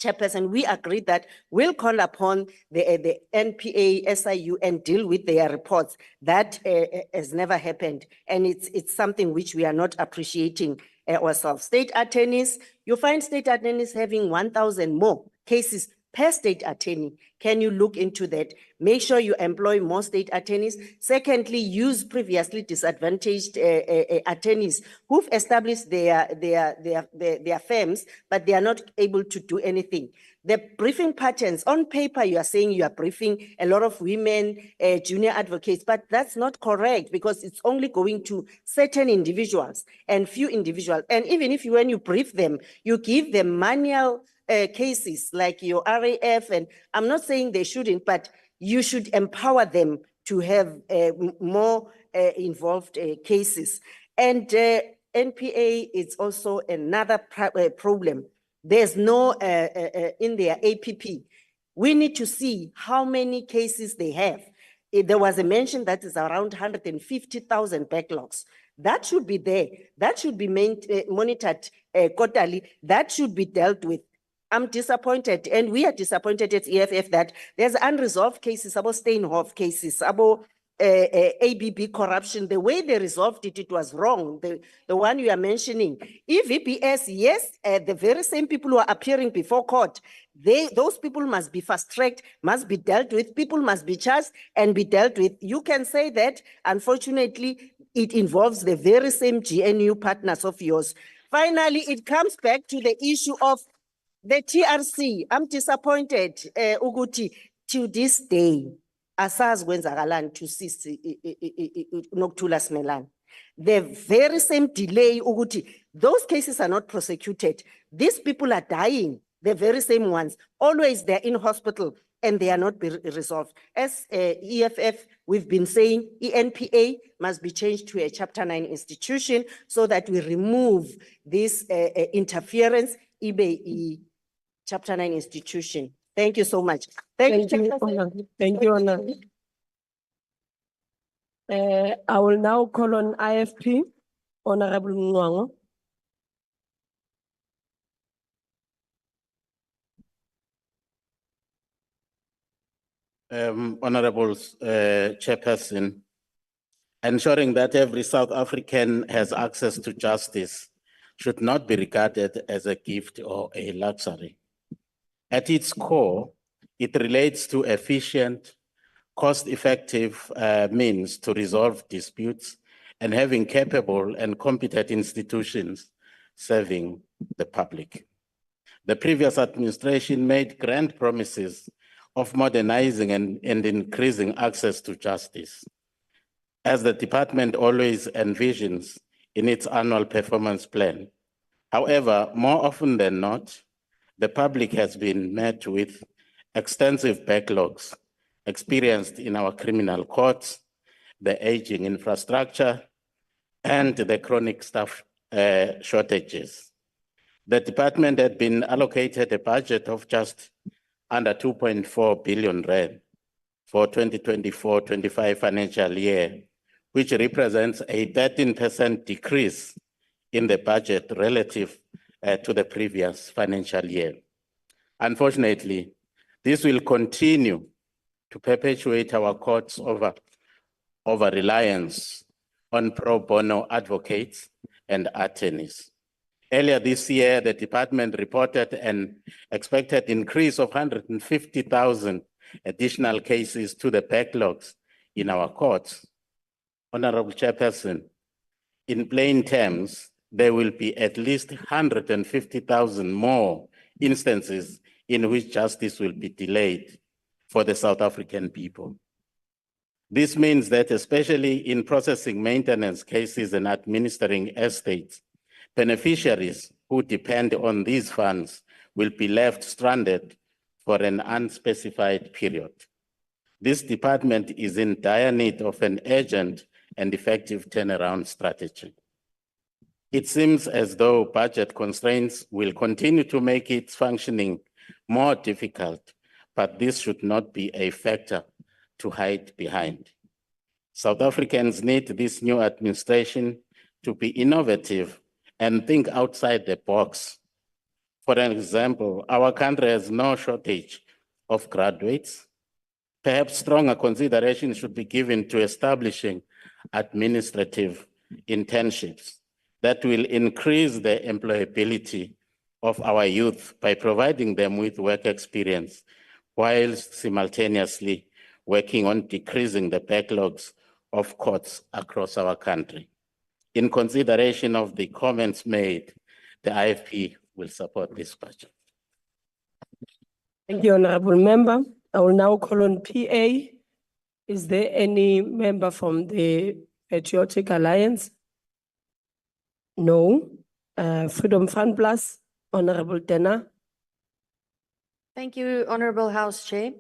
chairperson, we agreed that we'll call upon the NPA, SIU and deal with their reports. That has never happened. And it's something which we are not appreciating ourselves. State attorneys, you find state attorneys having 1,000 more cases per state attorney. Can you look into that? Make sure you employ more state attorneys. Secondly, use previously disadvantaged attorneys who've established their firms, but they are not able to do anything. The briefing patterns, on paper, you are saying you are briefing a lot of women, junior advocates, but that's not correct because it's only going to certain individuals and few individuals. And even if when you brief them, you give them manual cases like your RAF, and I'm not saying they shouldn't, but you should empower them to have more involved cases. And NPA is also another problem. There's no, in their APP, we need to see how many cases they have. There was a mention that is around 150,000 backlogs. That should be there. That should be monitored quarterly. That should be dealt with. I'm disappointed, and we are disappointed at EFF that there's unresolved cases, about Steinhoff cases, about ABB corruption. The way they resolved it, it was wrong. The one you are mentioning. EVPS, yes, the very same people who are appearing before court, those people must be fast-tracked, must be dealt with, people must be charged and be dealt with. You can say that, unfortunately, it involves the very same GNU partners of yours. Finally, it comes back to the issue of the TRC. I'm disappointed, Uguti, to this day, asaz kwenzakalan to sisi Nokuthula Smelane. The very same delay, Uguti, those cases are not prosecuted. These people are dying, the very same ones. Always they're in hospital and they are not resolved. As EFF, we've been saying ENPA must be changed to a Chapter 9 institution so that we remove this interference, Chapter 9 institution. Thank you so much. Thank you, Honor. Thank you, Honor. I will now call on IFP, Honorable Mwango. Honorable Chairperson, ensuring that every South African has access to justice should not be regarded as a gift or a luxury. At its core, it relates to efficient, cost-effective means to resolve disputes and having capable and competent institutions serving the public. The previous administration made grand promises of modernizing and increasing access to justice, as the department always envisions in its annual performance plan. However, more often than not, the public has been met with extensive backlogs experienced in our criminal courts, the aging infrastructure, and the chronic staff shortages. The department had been allocated a budget of just under 2.4 billion rand for 2024-25 financial year, which represents a 13% decrease in the budget relative to the previous financial year. Unfortunately, this will continue to perpetuate our courts over reliance on pro bono advocates and attorneys. Earlier this year, the department reported an expected increase of 150,000 additional cases to the backlogs in our courts. Honorable Chairperson, In plain terms, there will be at least 150,000 more instances in which justice will be delayed for the South African people. This means that especially in processing maintenance cases and administering estates, beneficiaries who depend on these funds will be left stranded for an unspecified period. This department is in dire need of an urgent and effective turnaround strategy. It seems as though budget constraints will continue to make its functioning more difficult, but this should not be a factor to hide behind. South Africans need this new administration to be innovative and think outside the box. For example, our country has no shortage of graduates. Perhaps stronger consideration should be given to establishing administrative internships that will increase the employability of our youth by providing them with work experience, while simultaneously working on decreasing the backlogs of courts across our country. In consideration of the comments made, the IFP will support this budget. Thank you, Honorable Member. I will now call on PA. Is there any member from the Patriotic Alliance? No. Freedom Fund Plus, Honorable Dena. Thank you, Honorable House Chair.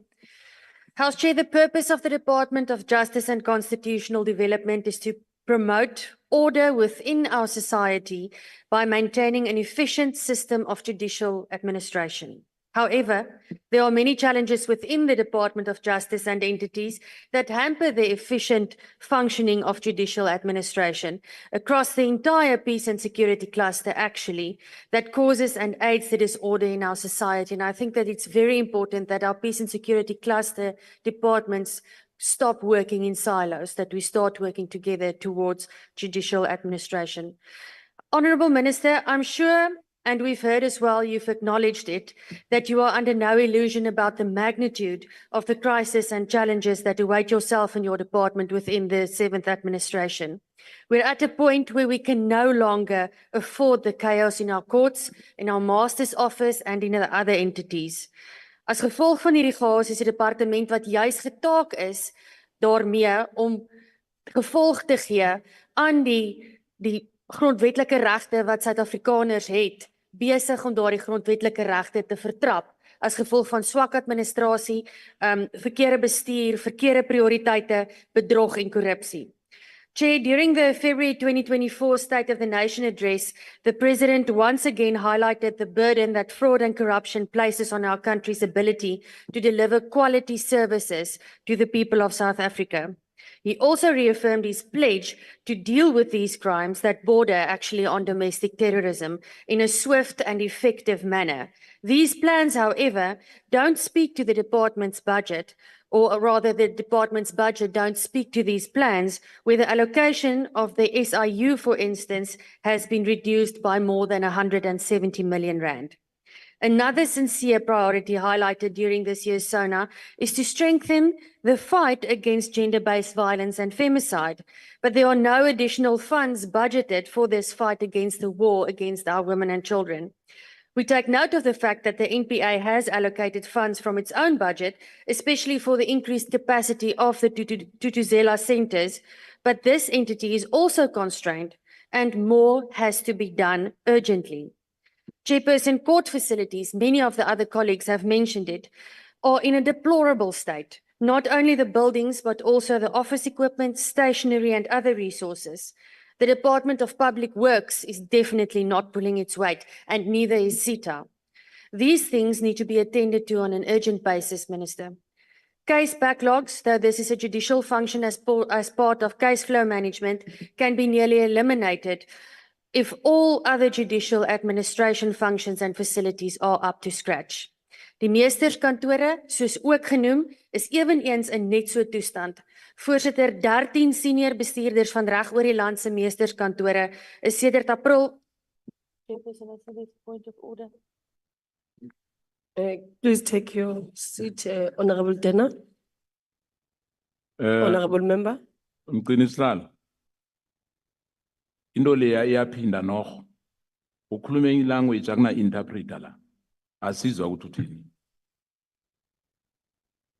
House Chair, the purpose of the Department of Justice and Constitutional Development is to promote order within our society by maintaining an efficient system of judicial administration. However, there are many challenges within the Department of Justice and entities that hamper the efficient functioning of judicial administration across the entire peace and security cluster, actually, that causes and aids the disorder in our society. And I think that it's very important that our peace and security cluster departments stop working in silos, that we start working together towards judicial administration. Honourable Minister, I'm sure, and we've heard as well, you've acknowledged it, that you are under no illusion about the magnitude of the crisis and challenges that await yourself and your department within the 7th administration. We're at a point where we can no longer afford the chaos in our courts, in our master's office, and in the other entities. As gevolg van hierdie chaos is die departement wat juist getaak is daarmee om gevolg te gee aan die grondwetlike regte wat Suid-Afrikaners het, besig om daardie grondwetlike regte te vertrap as gevolg van swak administrasie, verkeerde bestuur, verkeerde prioriteite, bedrog en korrupsie. Chair, during the February 2024 State of the Nation address, the President once again highlighted the burden that fraud and corruption places on our country's ability to deliver quality services to the people of South Africa. He also reaffirmed his pledge to deal with these crimes that border actually on domestic terrorism in a swift and effective manner. These plans, however, don't speak to the department's budget, or rather the department's budget don't speak to these plans, where the allocation of the SIU, for instance, has been reduced by more than 170 million rand. Another sincere priority highlighted during this year's SONA is to strengthen the fight against gender-based violence and femicide, but there are no additional funds budgeted for this fight against the war against our women and children. We take note of the fact that the NPA has allocated funds from its own budget, especially for the increased capacity of the Tutuzela centers, but this entity is also constrained and more has to be done urgently. Chairperson, court facilities, many of the other colleagues have mentioned it, are in a deplorable state. Not only the buildings, but also the office equipment, stationery, and other resources. The Department of Public Works is definitely not pulling its weight, and neither is CETA. These things need to be attended to on an urgent basis, Minister. Case backlogs, though this is a judicial function as part of case flow management, can be nearly eliminated if all other judicial administration functions and facilities are up to scratch. Die meesterskantore, soos ook genoem, is eweneens in net so toestand. Voorsitter, 13 senior bestuurders van reg oor die land se meesterskantore is sedert April. Please take your seat, Honorable Dena. Honorable Member. Ministerial. Into leya iyaphinda noho. Ukhuluma enye language akuna interpreter la. Asizwa ukuthi uthini.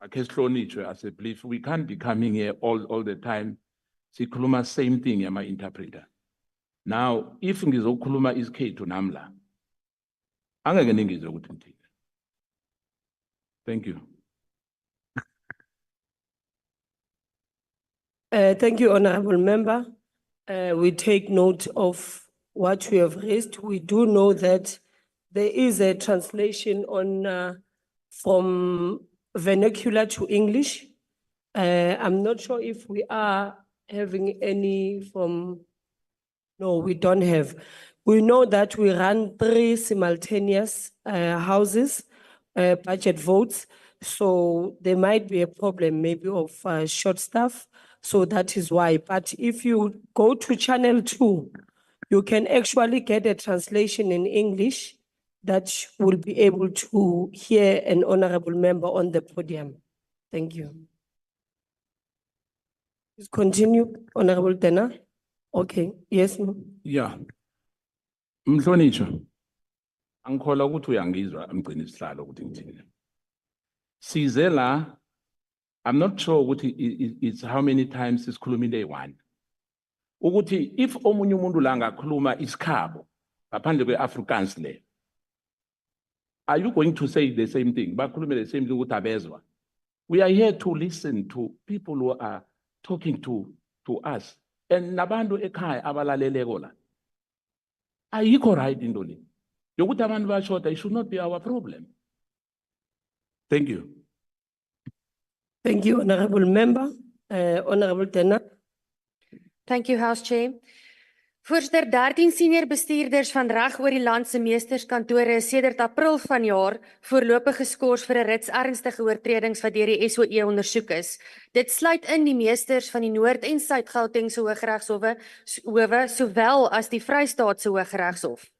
Akhe sihlonitshwe as a belief, we can't be coming here all the time. Sikhuluma same thing yama interpreter. Now, if ngizokhuluma isikhethu namla, angeke ningizwe ukuthi ngithini. Thank you. Thank you, Honorable Member. We take note of what you have raised. We do know that there is a translation on from vernacular to English. I'm not sure if we are having any from, no, we don't have. We know that we run 3 simultaneous houses, budget votes. So there might be a problem maybe of short staff. So that is why. But if you go to channel 2, you can actually get a translation in English that will be able to hear an honorable member on the podium. Thank you. Please continue, Honorable Tena. Okay, yes, ma'am. Yeah. Mhlonitshwa. Angikholwa ukuthi uyangizwa amgcini isihlalo ukuthi ngithini. Size la, I'm not sure ukuthi it's how many times isikhuluma into eyi-1. Ukuthi if omunye umuntu la ngakhuluma isikhabo ngaphandle kwe-Afrikaans le, are you going to say the same thing? Bakhulume the same thing ukuthi abezwa. We are here to listen to people who are talking to us. And nabantu ekhaya abalaleleko la. Ayikho right into le. Yokuthi abantu bashoda, it should not be our problem. Thank you. Thank you, Honorable Member. Honorable Tena. Thank you, House Chair. Voorsitter, 13 senior bestuurders van reg oor die land se meesterskantore is sedert April vanjaar voorlopig geskort vir 'n rits ernstige oortredings wat deur die SOE ondersoek is. Dit sluit in die meesters van die Noord- en Suid-Gautengse Hooggeregshowe, sowel as die Vrystaatse Hooggeregshof.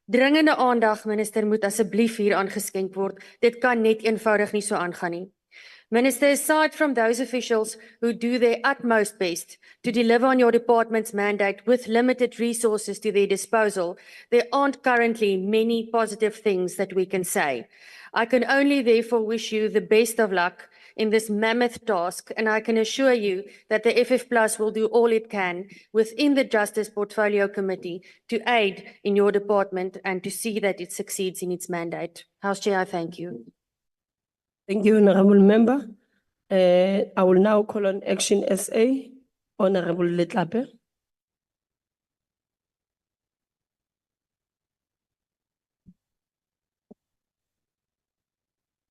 Dringende aandag, minister, moet asseblief hier aangeskenk word. Dit kan net eenvoudig nie so aangaan nie. Minister, aside from those officials who do their utmost best to deliver on your department's mandate with limited resources to their disposal, there aren't currently many positive things that we can say. I can only therefore wish you the best of luck in this mammoth task, and I can assure you that the FF Plus will do all it can within the Justice Portfolio Committee to aid in your department and to see that it succeeds in its mandate. House Chair, I thank you. Thank you, Honorable Member. I will now call on ActionSA, Honorable Letlape.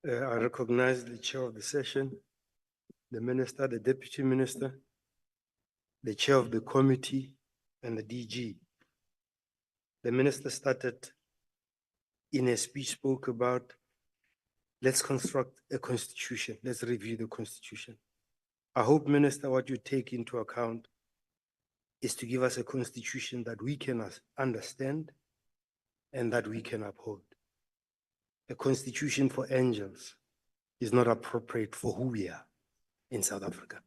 I recognize the chair of the session, the minister, the deputy minister, the chair of the committee, and the DG. The minister started in a speech, spoke about, let's construct a constitution, let's review the constitution. I hope, Minister, what you take into account is to give us a constitution that we can understand and that we can uphold. A constitution for angels is not appropriate for who we are in South Africa.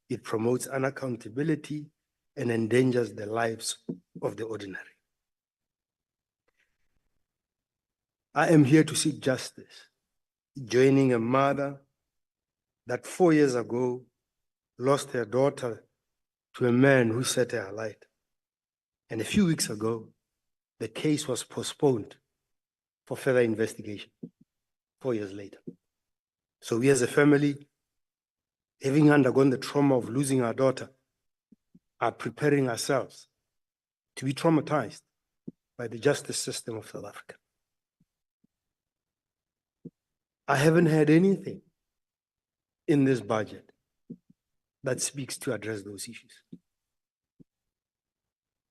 It promotes unaccountability and endangers the lives of the ordinary. I am here to seek justice, joining a mother that 4 years ago lost her daughter to a man who set her alight. And a few weeks ago, the case was postponed for further investigation, 4 years later. So we as a family, having undergone the trauma of losing our daughter, are preparing ourselves to be traumatized by the justice system of South Africa. I haven't heard anything in this budget that speaks to address those issues.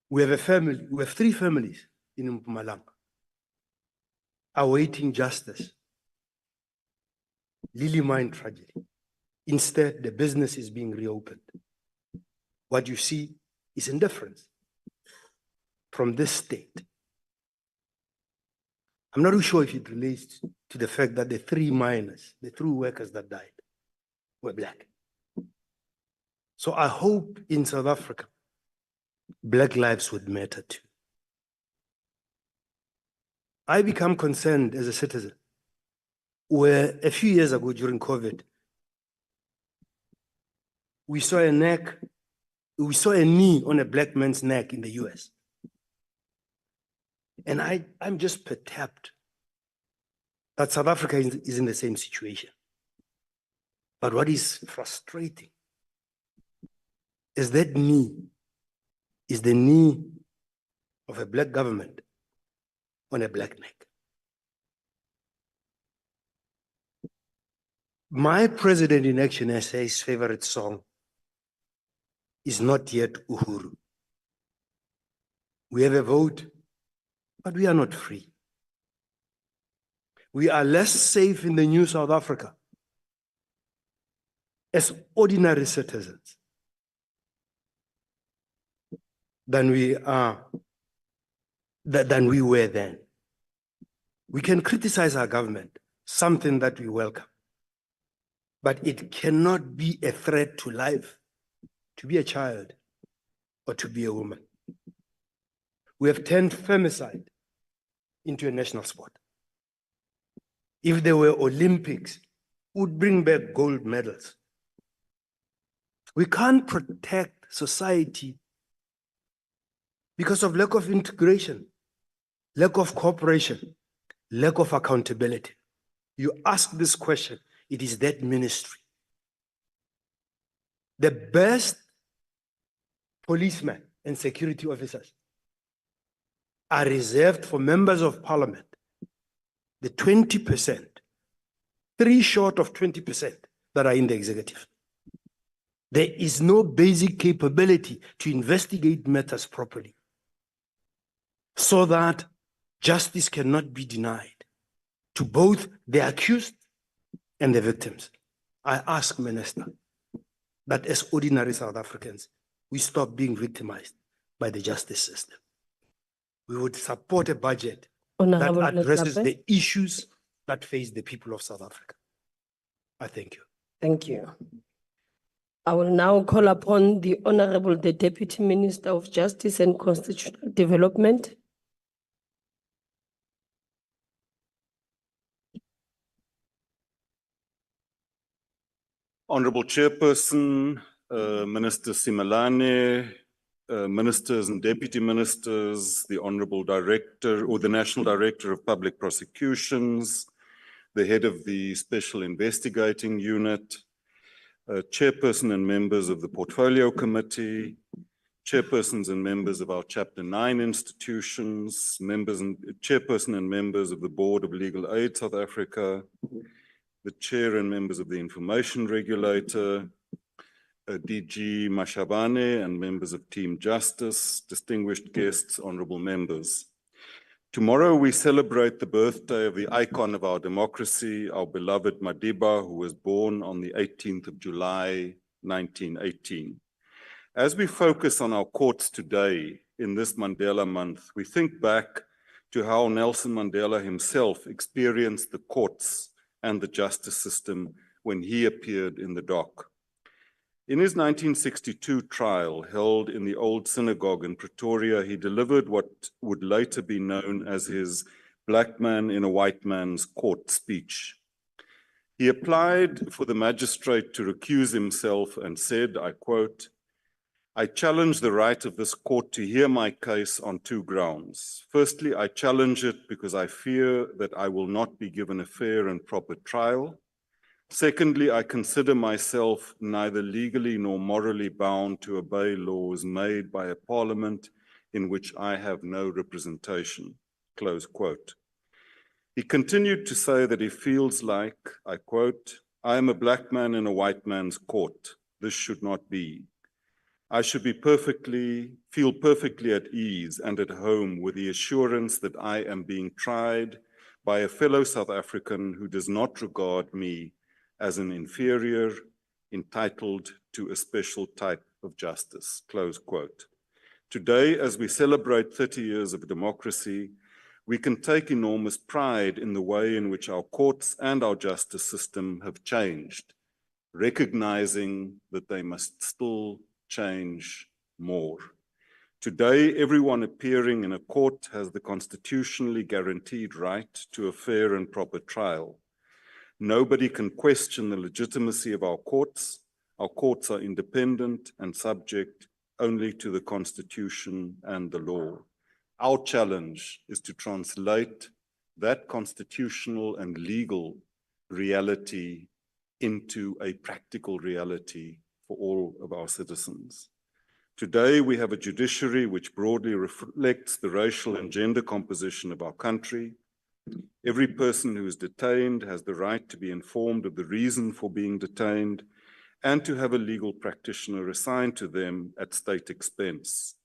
We have a family, we have 3 families in Mpumalanga awaiting justice. Lily Mine tragedy. Instead, the business is being reopened. What you see is indifference from this state. I'm not sure if it relates to the fact that the 3 miners, the 3 workers that died, were black. So I hope in South Africa, Black lives would matter too. I become concerned as a citizen where a few years ago during COVID, we saw a knee on a black man's neck in the US. And I'm just perturbed that South Africa is in the same situation. But what is frustrating is that knee is the knee of a black government on a black neck. My president in ActionSA's favorite song is Not Yet Uhuru. We have a vote, but we are not free. We are less safe in the new South Africa as ordinary citizens than we were then. We can criticize our government, something that we welcome, but it cannot be a threat to life, to be a child or to be a woman. We have turned femicide into a national sport. If there were Olympics, we would bring back gold medals. We can't protect society because of lack of integration, lack of cooperation, lack of accountability. You ask this question, it is that ministry. The best policemen and security officers are reserved for members of parliament. The 20%, 3 short of 20% that are in the executive. There is no basic capability to investigate matters properly so that justice cannot be denied to both the accused and the victims. I ask Minister that as ordinary South Africans, we stop being victimized by the justice system. We would support a budget Honorable that addresses Letlapa. the issues that face the people of South Africa. I thank you. Thank you. I will now call upon the Deputy Minister of Justice and Constitutional Development. Honorable Chairperson, Minister Simelane, Ministers and Deputy Ministers, the Honorable Director or the National Director of Public Prosecutions, the Head of the Special Investigating Unit, Chairperson and members of the Portfolio Committee, Chairpersons and members of our Chapter 9 institutions, Chairperson and members of the Board of Legal Aid South Africa, the Chair and members of the Information Regulator, DG Mashabane and members of Team Justice, distinguished guests, honorable members. Tomorrow we celebrate the birthday of the icon of our democracy, our beloved Madiba, who was born on the 18th of July, 1918. As we focus on our courts today in this Mandela month, we think back to how Nelson Mandela himself experienced the courts and the justice system when he appeared in the dock. In his 1962 trial held in the Old Synagogue in Pretoria, he delivered what would later be known as his Black Man in a White Man's Court speech. He applied for the magistrate to recuse himself and said, I quote, I challenge the right of this court to hear my case on 2 grounds. Firstly, I challenge it because I fear that I will not be given a fair and proper trial. Secondly, I consider myself neither legally nor morally bound to obey laws made by a parliament in which I have no representation, close quote. He continued to say that he feels like, I quote, I am a black man in a white man's court. This should not be. I should feel perfectly at ease and at home with the assurance that I am being tried by a fellow South African who does not regard me as an inferior, entitled to a special type of justice, close quote. Today, as we celebrate 30 years of democracy, we can take enormous pride in the way in which our courts and our justice system have changed, recognizing that they must still change more. Today, everyone appearing in a court has the constitutionally guaranteed right to a fair and proper trial. Nobody can question the legitimacy of our courts. Our courts are independent and subject only to the Constitution and the law. Our challenge is to translate that constitutional and legal reality into a practical reality for all of our citizens. Today, we have a judiciary which broadly reflects the racial and gender composition of our country. Every person who is detained has the right to be informed of the reason for being detained and to have a legal practitioner assigned to them at state expense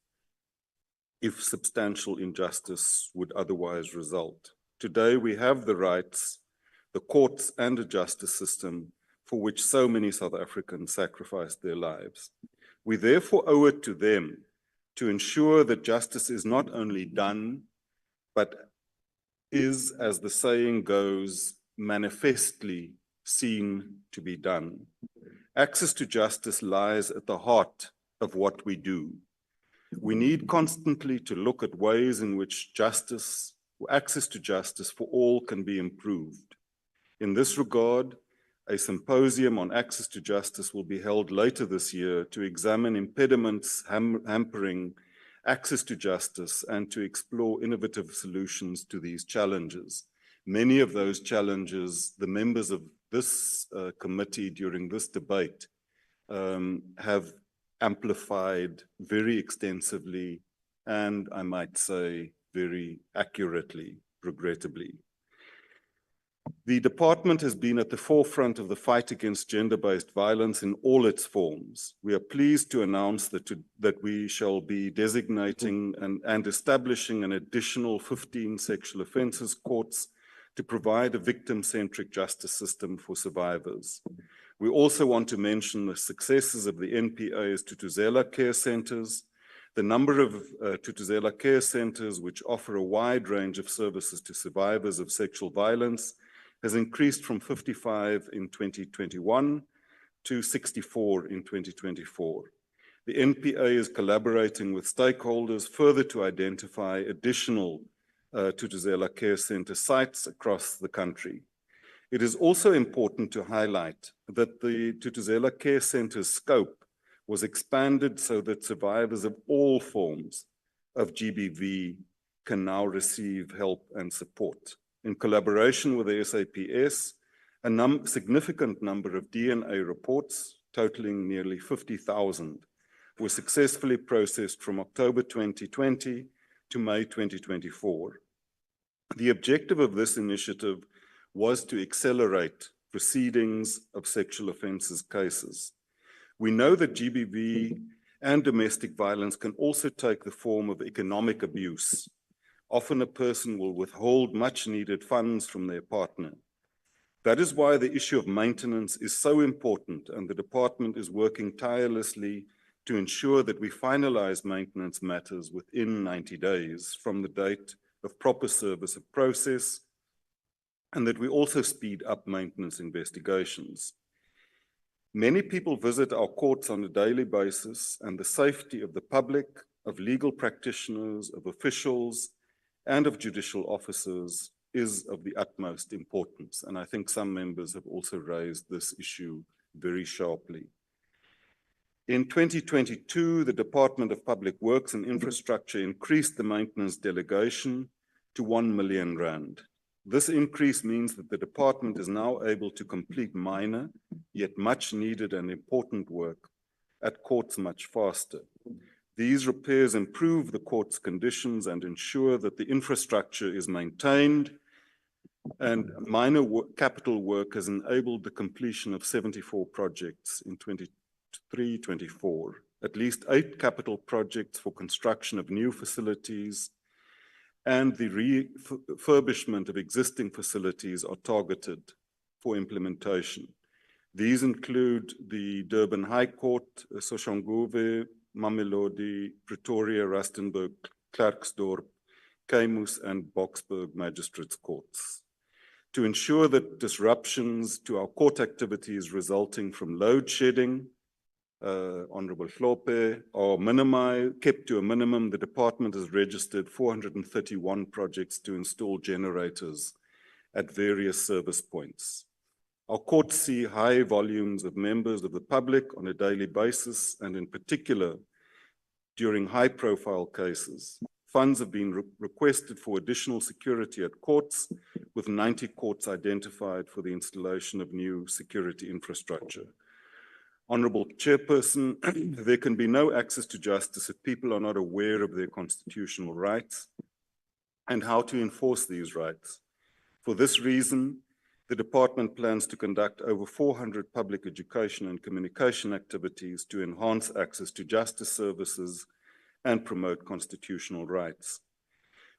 if substantial injustice would otherwise result. Today, we have the rights, the courts, and a justice system for which so many South Africans sacrificed their lives. We therefore owe it to them to ensure that justice is not only done, but is, as the saying goes, manifestly seen to be done. Access to justice lies at the heart of what we do. We need constantly to look at ways in which access to justice for all can be improved. In this regard, a symposium on access to justice will be held later this year to examine impediments hampering access to justice and to explore innovative solutions to these challenges. Many of those challenges, the members of this committee during this debate have amplified very extensively and, I might say, very accurately, regrettably. The department has been at the forefront of the fight against gender-based violence in all its forms. We are pleased to announce that we shall be designating and establishing an additional 15 sexual offences courts to provide a victim-centric justice system for survivors. We also want to mention the successes of the NPA's Tutuzela care centres. The number of Tutuzela care centres, which offer a wide range of services to survivors of sexual violence, has increased from 55 in 2021 to 64 in 2024. The NPA is collaborating with stakeholders further to identify additional Tutuzela care centre sites across the country. It is also important to highlight that the Tutuzela care centre's scope was expanded so that survivors of all forms of GBV can now receive help and support. In collaboration with the SAPS, a significant number of DNA reports, totaling nearly 50,000, were successfully processed from October 2020 to May 2024. The objective of this initiative was to accelerate proceedings of sexual offences cases. We know that GBV and domestic violence can also take the form of economic abuse. Often a person will withhold much needed funds from their partner. That is why the issue of maintenance is so important, and the department is working tirelessly to ensure that we finalize maintenance matters within 90 days from the date of proper service of process, and that we also speed up maintenance investigations. Many people visit our courts on a daily basis, and the safety of the public, of legal practitioners, of officials, and of judicial officers is of the utmost importance. And I think some members have also raised this issue very sharply. In 2022, the Department of Public Works and Infrastructure increased the maintenance delegation to 1 million rand. This increase means that the department is now able to complete minor, yet much needed and important work at courts much faster. These repairs improve the court's conditions and ensure that the infrastructure is maintained, and minor capital work has enabled the completion of 74 projects in 23-24. At least 8 capital projects for construction of new facilities and the refurbishment of existing facilities are targeted for implementation. These include the Durban High Court, Soshanguve, Mamelodi, Pretoria, Rustenburg, Klerksdorp, Kaimus, and Boksburg Magistrates Courts. To ensure that disruptions to our court activities resulting from load shedding Honorable Hlope, are kept to a minimum. The department has registered 431 projects to install generators at various service points. Our courts see high volumes of members of the public on a daily basis, and in particular, during high-profile cases. Funds have been requested for additional security at courts, with 90 courts identified for the installation of new security infrastructure. Honorable Chairperson, there can be no access to justice if people are not aware of their constitutional rights and how to enforce these rights. For this reason, the department plans to conduct over 400 public education and communication activities to enhance access to justice services and promote constitutional rights.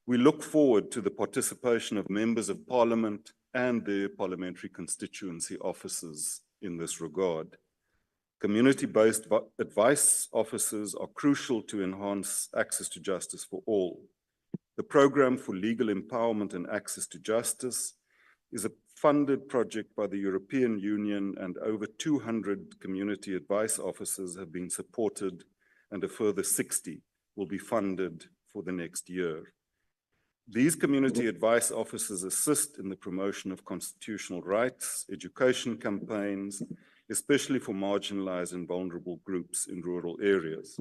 We look forward to the participation of members of parliament and their parliamentary constituency officers in this regard. Community-based advice officers are crucial to enhance access to justice for all. The Program for Legal Empowerment and Access to Justice is a funded project by the European Union, and over 200 community advice officers have been supported, and a further 60 will be funded for the next year. These community advice officers assist in the promotion of constitutional rights, education campaigns, especially for marginalized and vulnerable groups in rural areas.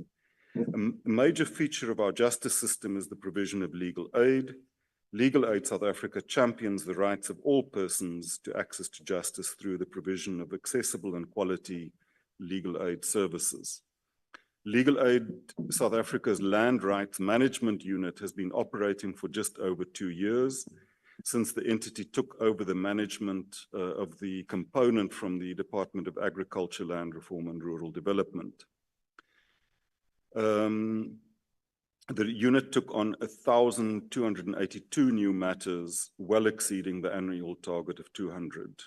A major feature of our justice system is the provision of legal aid. Legal Aid South Africa champions the rights of all persons to access to justice through the provision of accessible and quality legal aid services. Legal Aid South Africa's Land Rights Management Unit has been operating for just over 2 years, since the entity took over the management of the component from the Department of Agriculture, Land Reform and Rural Development. The unit took on 1,282 new matters, well exceeding the annual target of 200.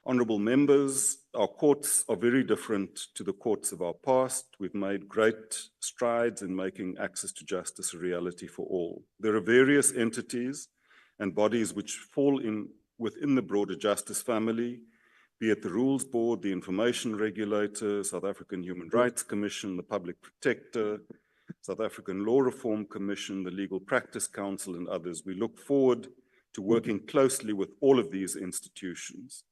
Honorable members, our courts are very different to the courts of our past. We've made great strides in making access to justice a reality for all. There are various entities and bodies which fall within the broader justice family, be it the Rules Board, the Information Regulator, South African Human Rights Commission, the Public Protector, South African Law Reform Commission, the Legal Practice Council, and others. We look forward to working closely with all of these institutions.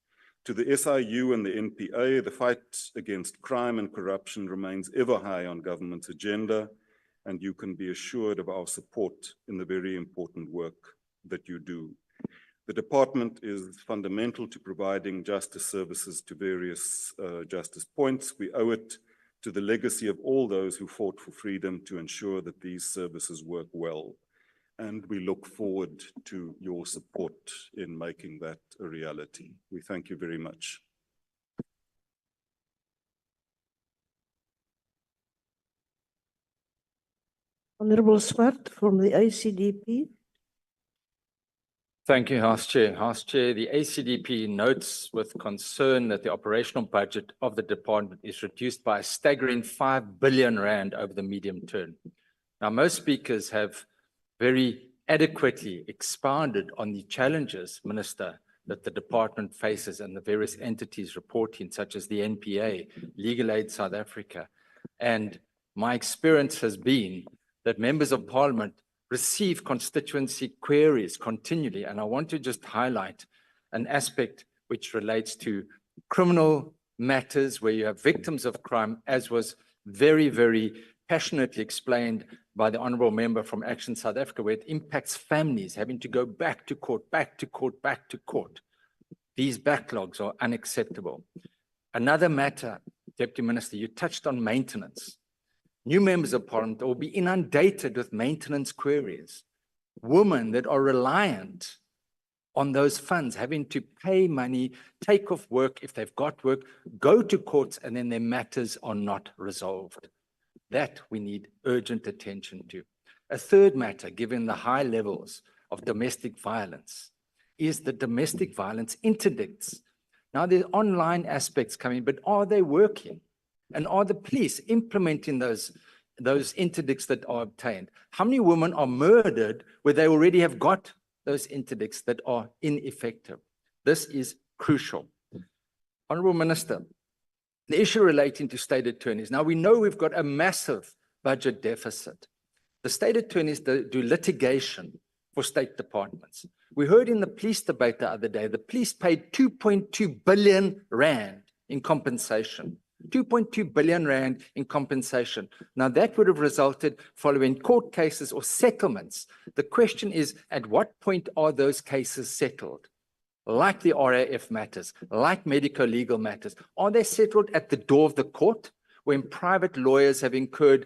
To the SIU and the NPA, the fight against crime and corruption remains ever high on government's agenda, and you can be assured of our support in the very important work that you do. The department is fundamental to providing justice services to various justice points. We owe it to the legacy of all those who fought for freedom to ensure that these services work well. And we look forward to your support in making that a reality. We thank you very much. Honorable Swart from the ACDP. Thank you, House Chair. House Chair, the ACDP notes with concern that the operational budget of the department is reduced by a staggering 5 billion rand over the medium term. Now, most speakers have very adequately expounded on the challenges, Minister, that the department faces and the various entities reporting, such as the NPA, Legal Aid South Africa. And my experience has been that members of parliament receive constituency queries continually. And I want to just highlight an aspect which relates to criminal matters where you have victims of crime, as was very, very passionately explained by the honorable member from Action South Africa, where it impacts families having to go back to court, back to court, back to court. These backlogs are unacceptable. Another matter, Deputy Minister, you touched on maintenance. New members of parliament will be inundated with maintenance queries. Women that are reliant on those funds, having to pay money, take off work if they've got work, go to courts, and then their matters are not resolved. That we need urgent attention to. A third matter, given the high levels of domestic violence, is the domestic violence interdicts. Now, there's online aspects coming, but are they working? And are the police implementing those interdicts that are obtained? How many women are murdered where they already have got those interdicts that are ineffective? This is crucial. Honorable Minister, the issue relating to state attorneys. Now, we know we've got a massive budget deficit. The state attorneys do litigation for state departments. We heard in the police debate the other day, the police paid 2.2 billion rand in compensation. 2.2 billion rand in compensation. Now that would have resulted following court cases or settlements. The question is, at what point are those cases settled? Like the RAF matters, like medico legal matters, are they settled at the door of the court when private lawyers have incurred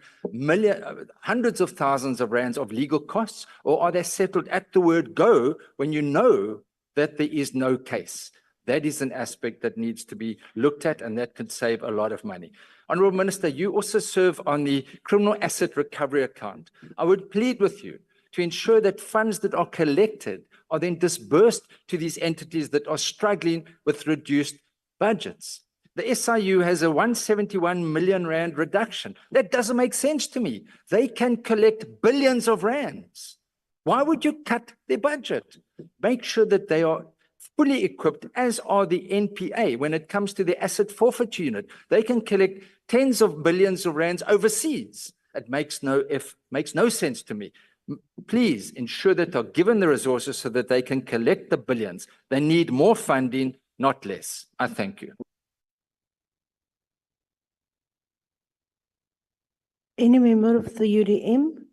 hundreds of thousands of rands of legal costs, or are they settled at the word go when you know that there is no case? That is an aspect that needs to be looked at, and that could save a lot of money. Honourable Minister, you also serve on the criminal asset recovery account. I would plead with you to ensure that funds that are collected are then disbursed to these entities that are struggling with reduced budgets. The SIU has a 171 million rand reduction. That doesn't make sense to me. They can collect billions of rands. Why would you cut their budget? Make sure that they are fully equipped, as are the NPA when it comes to the asset forfeiture unit. They can collect tens of billions of rands overseas. It makes no sense to me. Please ensure that they're given the resources so that they can collect the billions. They need more funding, not less. I thank you. Any member of the UDM?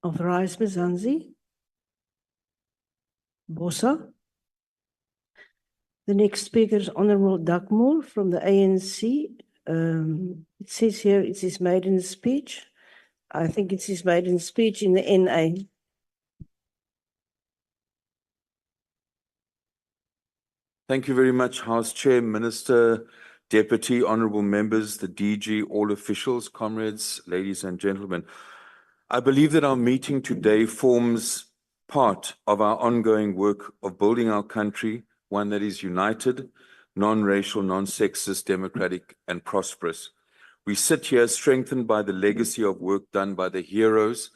Authorise Mzansi. Bossa. The next speaker is Honourable Duckmore from the ANC. It says here it's his maiden speech. I think it's his maiden speech in the NA. Thank you very much, House Chair, Minister, Deputy, Honourable Members, the DG, all officials, comrades, ladies and gentlemen. I believe that our meeting today forms part of our ongoing work of building our country, one that is united, non-racial, non-sexist, democratic, and prosperous. We sit here strengthened by the legacy of work done by the heroes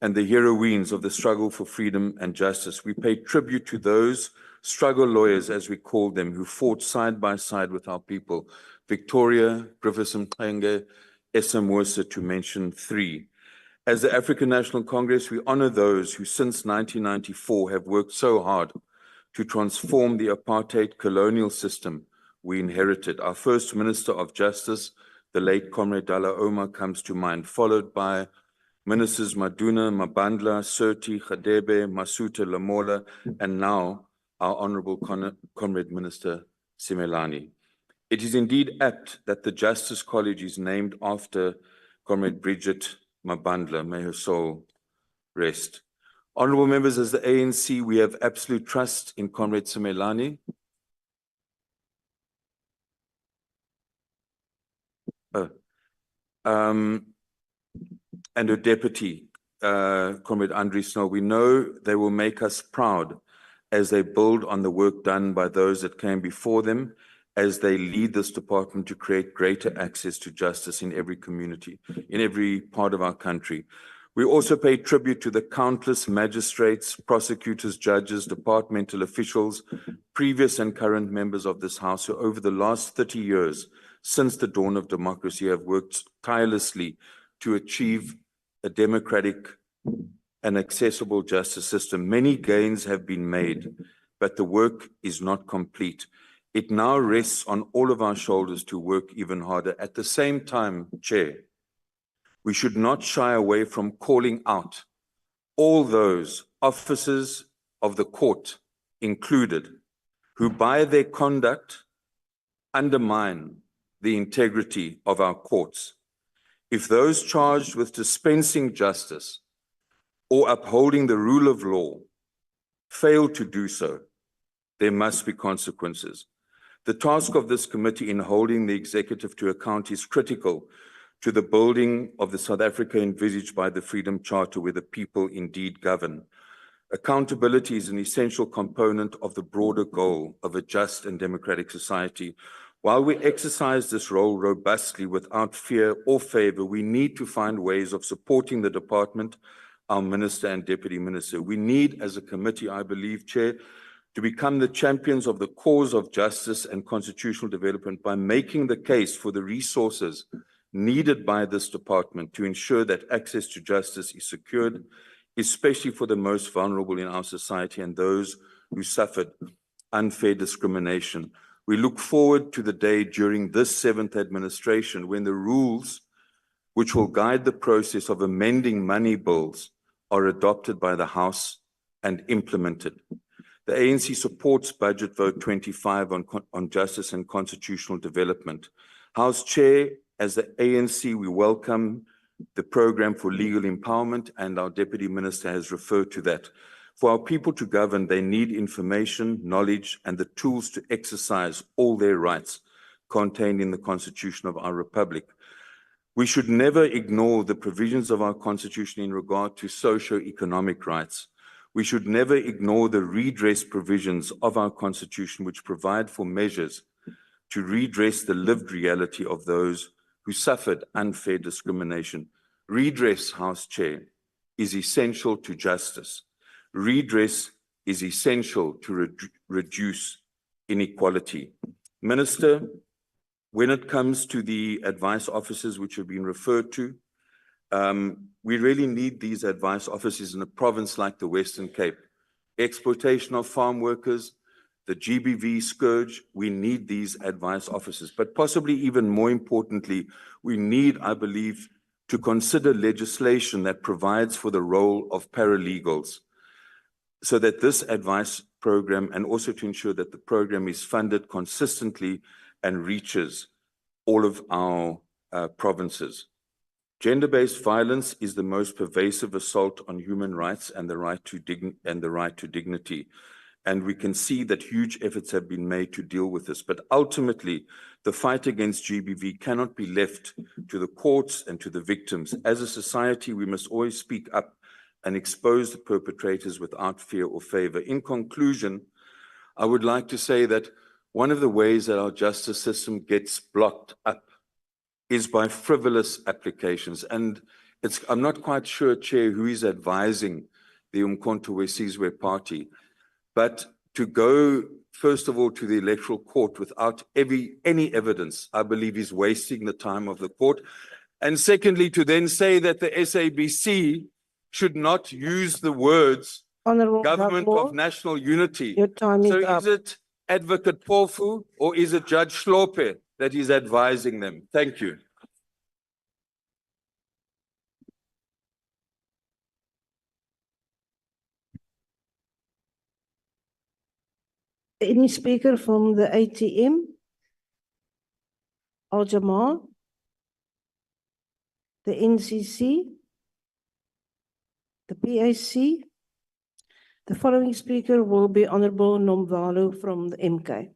and the heroines of the struggle for freedom and justice. We pay tribute to those struggle lawyers, as we call them, who fought side by side with our people. Victoria, Griffiths Mxenge, Esamwisa, to mention three. As the African National Congress, we honor those who since 1994 have worked so hard to transform the apartheid colonial system we inherited. Our first Minister of Justice, the late Comrade Dalla Oma, comes to mind, followed by Ministers Maduna, Mabandla, Surti, Khadebe, Masuta, Lamola, and now our Honourable Comrade Minister Simelane. It is indeed apt that the Justice College is named after Comrade Bridget Mabandla. May her soul rest. Honourable members, as the ANC, we have absolute trust in Comrade Simelane. And her deputy, Comrade Andre Snow. We know they will make us proud as they build on the work done by those that came before them, as they lead this department to create greater access to justice in every community, in every part of our country. We also pay tribute to the countless magistrates, prosecutors, judges, departmental officials, previous and current members of this House who over the last 30 years, since the dawn of democracy, have worked tirelessly to achieve a democratic and accessible justice system. Many gains have been made, but the work is not complete. It now rests on all of our shoulders to work even harder. At the same time, Chair, we should not shy away from calling out all those officers of the court included, who by their conduct undermine the integrity of our courts. If those charged with dispensing justice or upholding the rule of law fail to do so, there must be consequences. The task of this committee in holding the executive to account is critical to the building of the South Africa envisaged by the Freedom Charter, where the people indeed govern. Accountability is an essential component of the broader goal of a just and democratic society. While we exercise this role robustly without fear or favor, we need to find ways of supporting the department, our minister and deputy minister. We need, as a committee, I believe, Chair, to become the champions of the cause of justice and constitutional development by making the case for the resources needed by this department to ensure that access to justice is secured, especially for the most vulnerable in our society and those who suffered unfair discrimination. We look forward to the day during this 7th administration when the rules which will guide the process of amending money bills are adopted by the House and implemented. The ANC supports Budget Vote 25 on justice and constitutional development. House Chair, as the ANC, we welcome the program for legal empowerment, and our Deputy Minister has referred to that. For our people to govern, they need information, knowledge, and the tools to exercise all their rights contained in the Constitution of our Republic. We should never ignore the provisions of our Constitution in regard to socio-economic rights. We should never ignore the redress provisions of our Constitution, which provide for measures to redress the lived reality of those who suffered unfair discrimination. Redress, House Chair, is essential to justice. Redress is essential to reduce inequality. Minister, when it comes to the advice officers which have been referred to, we really need these advice officers in a province like the Western Cape. Exploitation of farm workers, the GBV scourge, we need these advice officers. But possibly even more importantly, we need, I believe, to consider legislation that provides for the role of paralegals so that this advice program, and also to ensure that the program is funded consistently and reaches all of our provinces. Gender-based violence is the most pervasive assault on human rights and the right to dignity. And we can see that huge efforts have been made to deal with this. But ultimately, the fight against GBV cannot be left to the courts and to the victims. As a society, we must always speak up and expose the perpetrators without fear or favor. In conclusion, I would like to say that one of the ways that our justice system gets blocked up is by frivolous applications. And I'm not quite sure, Chair, who is advising the Umkhonto weSizwe party, but to go, first of all, to the electoral court without any evidence, I believe is wasting the time of the court. And secondly, to then say that the SABC should not use the words Honorable government Dagmore, of national unity. your time is So up. is it Advocate Pofu or is it Judge Shlope that is advising them? Thank you. Any speaker from the ATM? Al Jamal? The NCC? The PAC? The following speaker will be Honorable Nomvalo from the MK.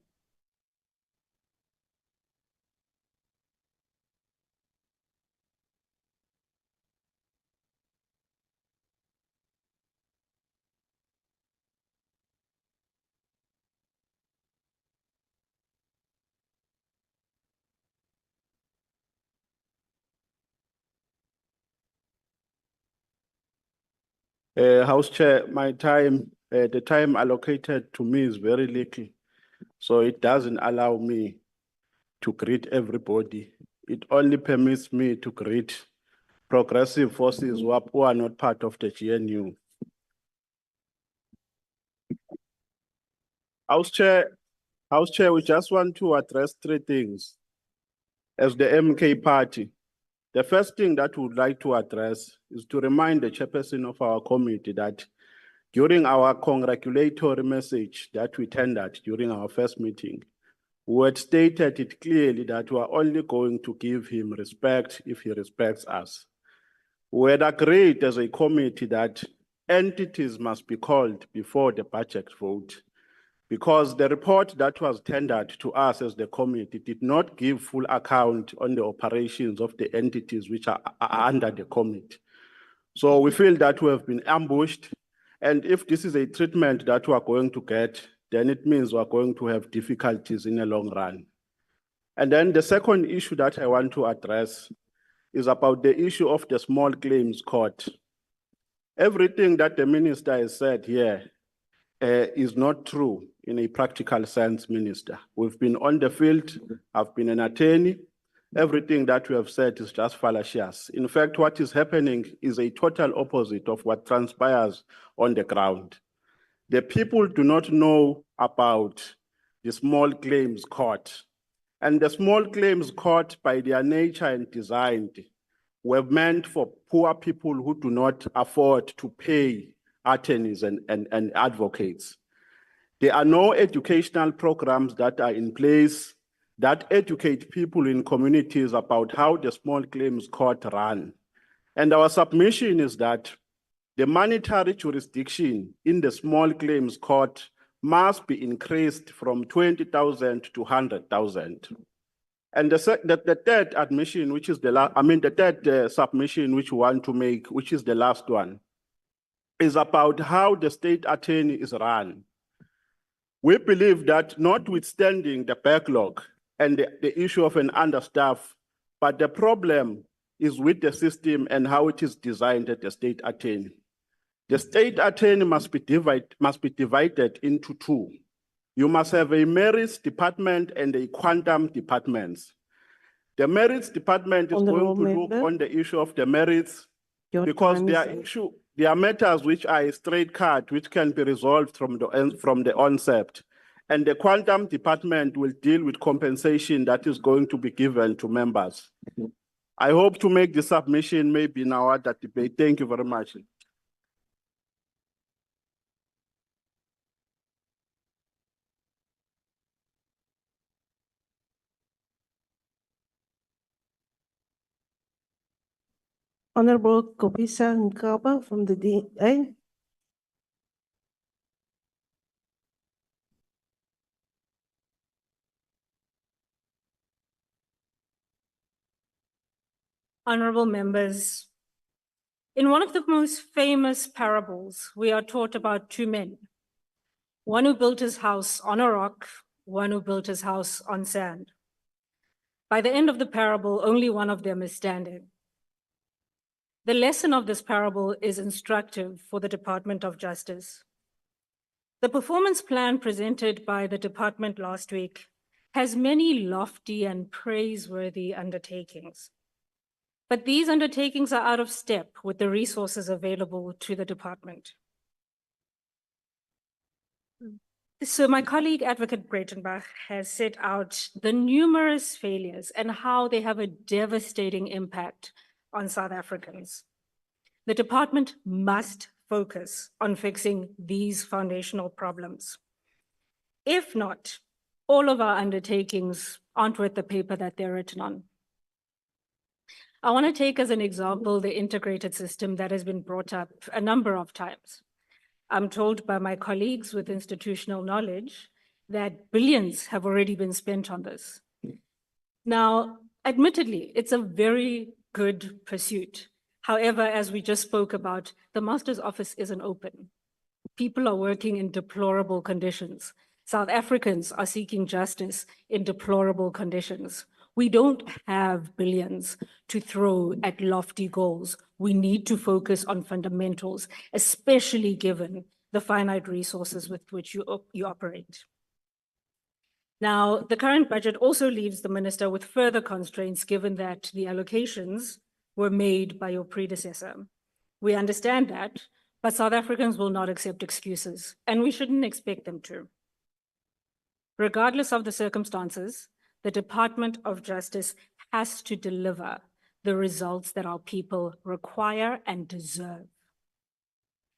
House Chair, the time allocated to me is very little. So it doesn't allow me to greet everybody. It only permits me to greet progressive forces who are not part of the GNU. House Chair, we just want to address three things as the MK party. The first thing that we would like to address is to remind the chairperson of our committee that during our congratulatory message that we tendered during our first meeting, we had stated it clearly that we are only going to give him respect if he respects us. We had agreed as a committee that entities must be called before the budget vote, because the report that was tendered to us as the committee did not give full account on the operations of the entities which are under the committee. So we feel that we have been ambushed, and if this is a treatment that we are going to get, then it means we are going to have difficulties in the long run. And then the second issue that I want to address is about the issue of the small claims court. Everything that the minister has said here is not true in a practical sense, Minister. We've been on the field, I've been an attorney. Everything that we have said is just fallacious. In fact, what is happening is a total opposite of what transpires on the ground. The people do not know about the small claims court. And the small claims court, by their nature and design, were meant for poor people who do not afford to pay attorneys and advocates. There are no educational programs that are in place that educate people in communities about how the small claims court run. And our submission is that the monetary jurisdiction in the small claims court must be increased from 20,000 to 100,000. And the third admission, which is the third submission which we want to make, which is the last one, is about how the state attorney is run. We believe that notwithstanding the backlog and the issue of an understaff, but the problem is with the system and how it is designed at the state attorney. The state attorney must be divided into two. You must have a merits department and a quantum department. The merits department is going to look on the issue of the merits because there are matters which are a straight cut, which can be resolved from the onset. And the quantum department will deal with compensation that is going to be given to members. I hope to make the submission maybe now at that debate. Thank you very much. Honorable Kopisa Nkaba from the DA. Honorable members, in one of the most famous parables, we are taught about two men, one who built his house on a rock, one who built his house on sand. By the end of the parable, only one of them is standing. The lesson of this parable is instructive for the Department of Justice. The performance plan presented by the department last week has many lofty and praiseworthy undertakings. But these undertakings are out of step with the resources available to the department. So my colleague, Advocate Breitenbach, has set out the numerous failures and how they have a devastating impact on South Africans. The department must focus on fixing these foundational problems. If not, all of our undertakings aren't worth the paper that they're written on. I want to take as an example the integrated system that has been brought up a number of times. I'm told by my colleagues with institutional knowledge that billions have already been spent on this. Now, admittedly, it's a very good pursuit. However, as we just spoke about, the master's office isn't open. People are working in deplorable conditions. South Africans are seeking justice in deplorable conditions. We don't have billions to throw at lofty goals. We need to focus on fundamentals, especially given the finite resources with which you operate. Now, the current budget also leaves the minister with further constraints given that the allocations were made by your predecessor. We understand that, but South Africans will not accept excuses, and we shouldn't expect them to. Regardless of the circumstances, the Department of Justice has to deliver the results that our people require and deserve.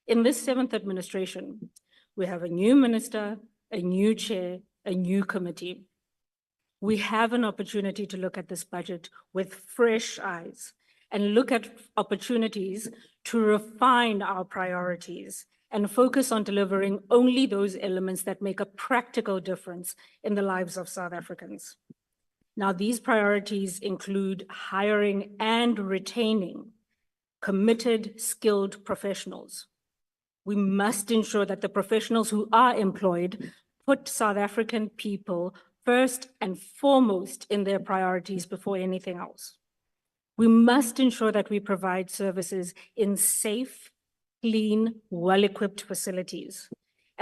In this 7th administration, we have a new minister, a new chair, a new committee. We have an opportunity to look at this budget with fresh eyes and look at opportunities to refine our priorities and focus on delivering only those elements that make a practical difference in the lives of South Africans. Now, these priorities include hiring and retaining committed, skilled professionals. We must ensure that the professionals who are employed put South African people first and foremost in their priorities before anything else. We must ensure that we provide services in safe, clean, well-equipped facilities.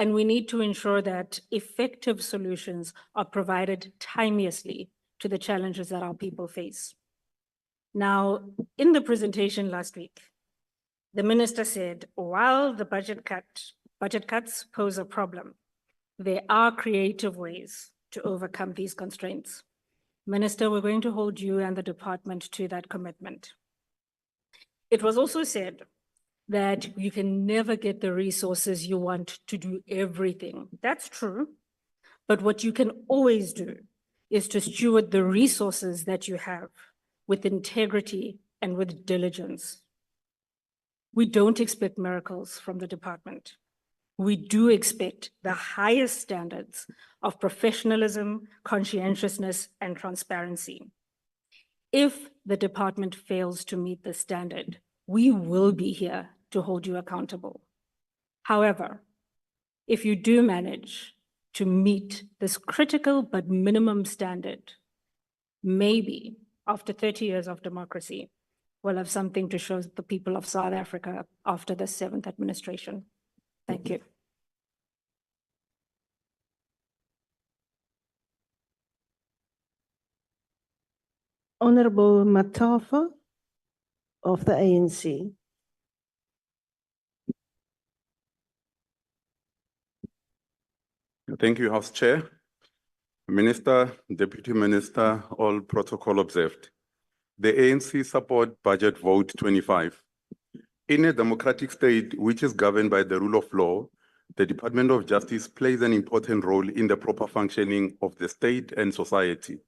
and we need to ensure that effective solutions are provided timeously to the challenges that our people face. Now, in the presentation last week, the minister said, while the budget cuts pose a problem, there are creative ways to overcome these constraints. Minister, we're going to hold you and the department to that commitment. It was also said that you can never get the resources you want to do everything. That's true. But what you can always do is to steward the resources that you have with integrity and with diligence. We don't expect miracles from the department. We do expect the highest standards of professionalism, conscientiousness, and transparency. If the department fails to meet the standard, we will be here to hold you accountable. However, if you do manage to meet this critical but minimum standard, maybe after 30 years of democracy, we'll have something to show the people of South Africa after the 7th administration. Thank you. Honorable Matafa of the ANC. Thank you, House Chair. Minister, Deputy Minister, all protocol observed. The ANC support Budget Vote 25. In a democratic state which is governed by the rule of law, the Department of Justice plays an important role in the proper functioning of the state and society.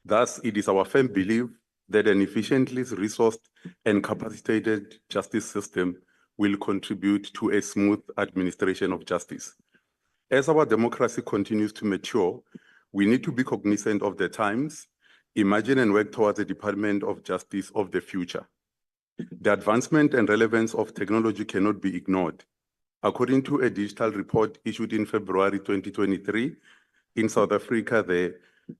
Thus, it is our firm belief that an efficiently resourced and capacitated justice system will contribute to a smooth administration of justice. As our democracy continues to mature, we need to be cognizant of the times, imagine and work towards a Department of Justice of the future. The advancement and relevance of technology cannot be ignored. According to a digital report issued in February 2023, in South Africa, there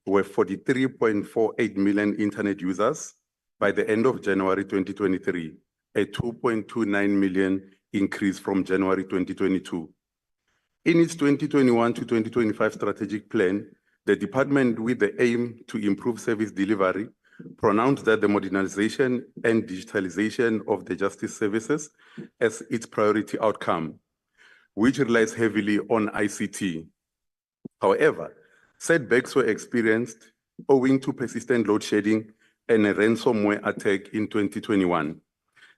were 43.48 million internet users by the end of January 2023, a 2.29 million increase from January 2022. In its 2021 to 2025 strategic plan, the department, with the aim to improve service delivery, pronounced that the modernization and digitalization of the justice services as its priority outcome, which relies heavily on ICT. However, setbacks were experienced owing to persistent load shedding and a ransomware attack in 2021.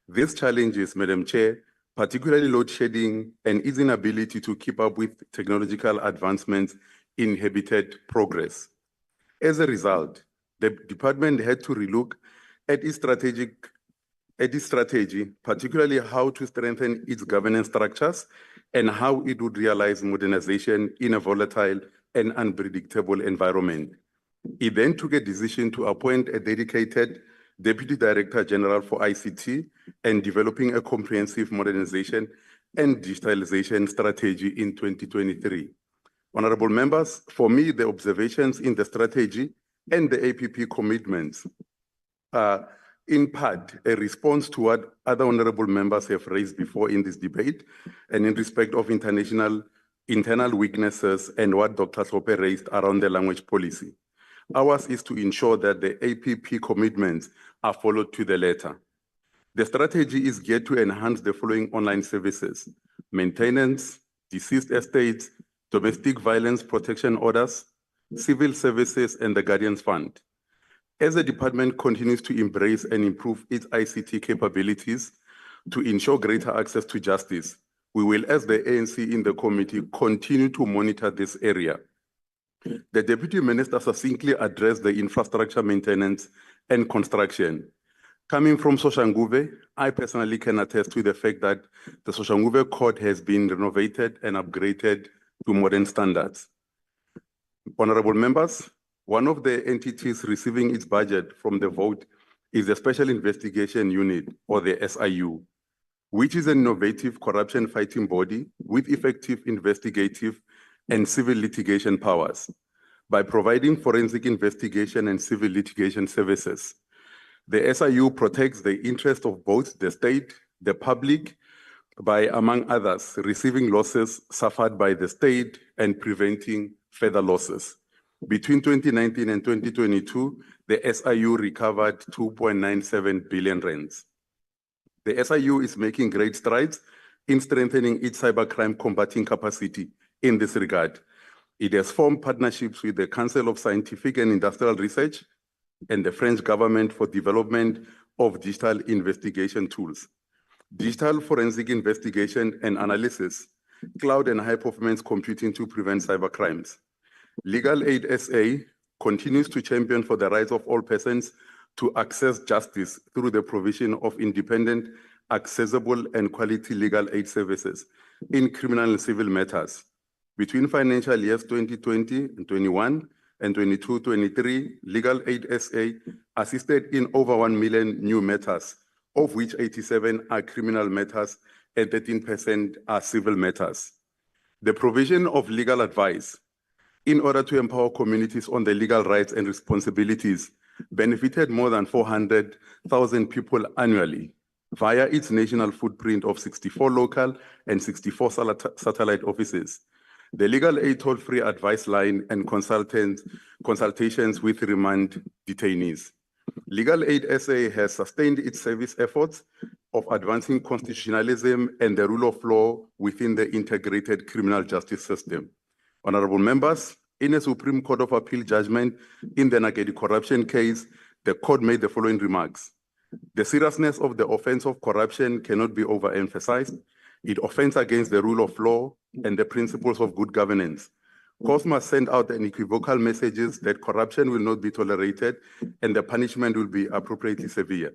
These challenges, Madam Chair, particularly load shedding and its inability to keep up with technological advancements, inhibited progress. As a result, the department had to relook at its strategy, particularly how to strengthen its governance structures and how it would realize modernization in a volatile and unpredictable environment. It then took a decision to appoint a dedicated Deputy Director General for ICT and developing a comprehensive modernization and digitalization strategy in 2023. Honorable members, for me, the observations in the strategy and the APP commitments are in part a response to what other honorable members have raised before in this debate and in respect of internal weaknesses and what Dr. Sope raised around the language policy. Ours is to ensure that the APP commitments are followed to the letter. The strategy is geared to enhance the following online services: maintenance, deceased estates, domestic violence protection orders, civil services, and the Guardians Fund. As the department continues to embrace and improve its ICT capabilities to ensure greater access to justice, we will, as the ANC in the committee, continue to monitor this area. The Deputy Minister succinctly addressed the infrastructure maintenance and construction. Coming from Soshanguve, I personally can attest to the fact that the Soshanguve court has been renovated and upgraded to modern standards. Honorable members, one of the entities receiving its budget from the vote is the Special Investigation Unit, or the SIU, which is an innovative corruption fighting body with effective investigative and civil litigation powers. By providing forensic investigation and civil litigation services, the SIU protects the interest of both the state, the public, by, among others, receiving losses suffered by the state and preventing further losses. Between 2019 and 2022, the SIU recovered 2.97 billion rands. The SIU is making great strides in strengthening its cybercrime combating capacity in this regard. It has formed partnerships with the Council of Scientific and Industrial Research and the French government for development of digital investigation tools, digital forensic investigation and analysis, cloud and high-performance computing to prevent cybercrimes. Legal Aid SA continues to champion for the rights of all persons to access justice through the provision of independent, accessible, and quality legal aid services in criminal and civil matters. Between financial years 2020 and 21 and 22-23, Legal Aid SA assisted in over 1 million new matters, of which 87 are criminal matters and 13% are civil matters. The provision of legal advice in order to empower communities on their legal rights and responsibilities benefited more than 400,000 people annually via its national footprint of 64 local and 64 satellite offices. The Legal Aid toll-free advice line and consultations with remand detainees. Legal Aid SA has sustained its service efforts of advancing constitutionalism and the rule of law within the integrated criminal justice system. Honorable members, in a Supreme Court of Appeal judgment in the Nakedi corruption case, the court made the following remarks. The seriousness of the offense of corruption cannot be overemphasized. It offends against the rule of law and the principles of good governance. Courts must send out unequivocal messages that corruption will not be tolerated and the punishment will be appropriately severe.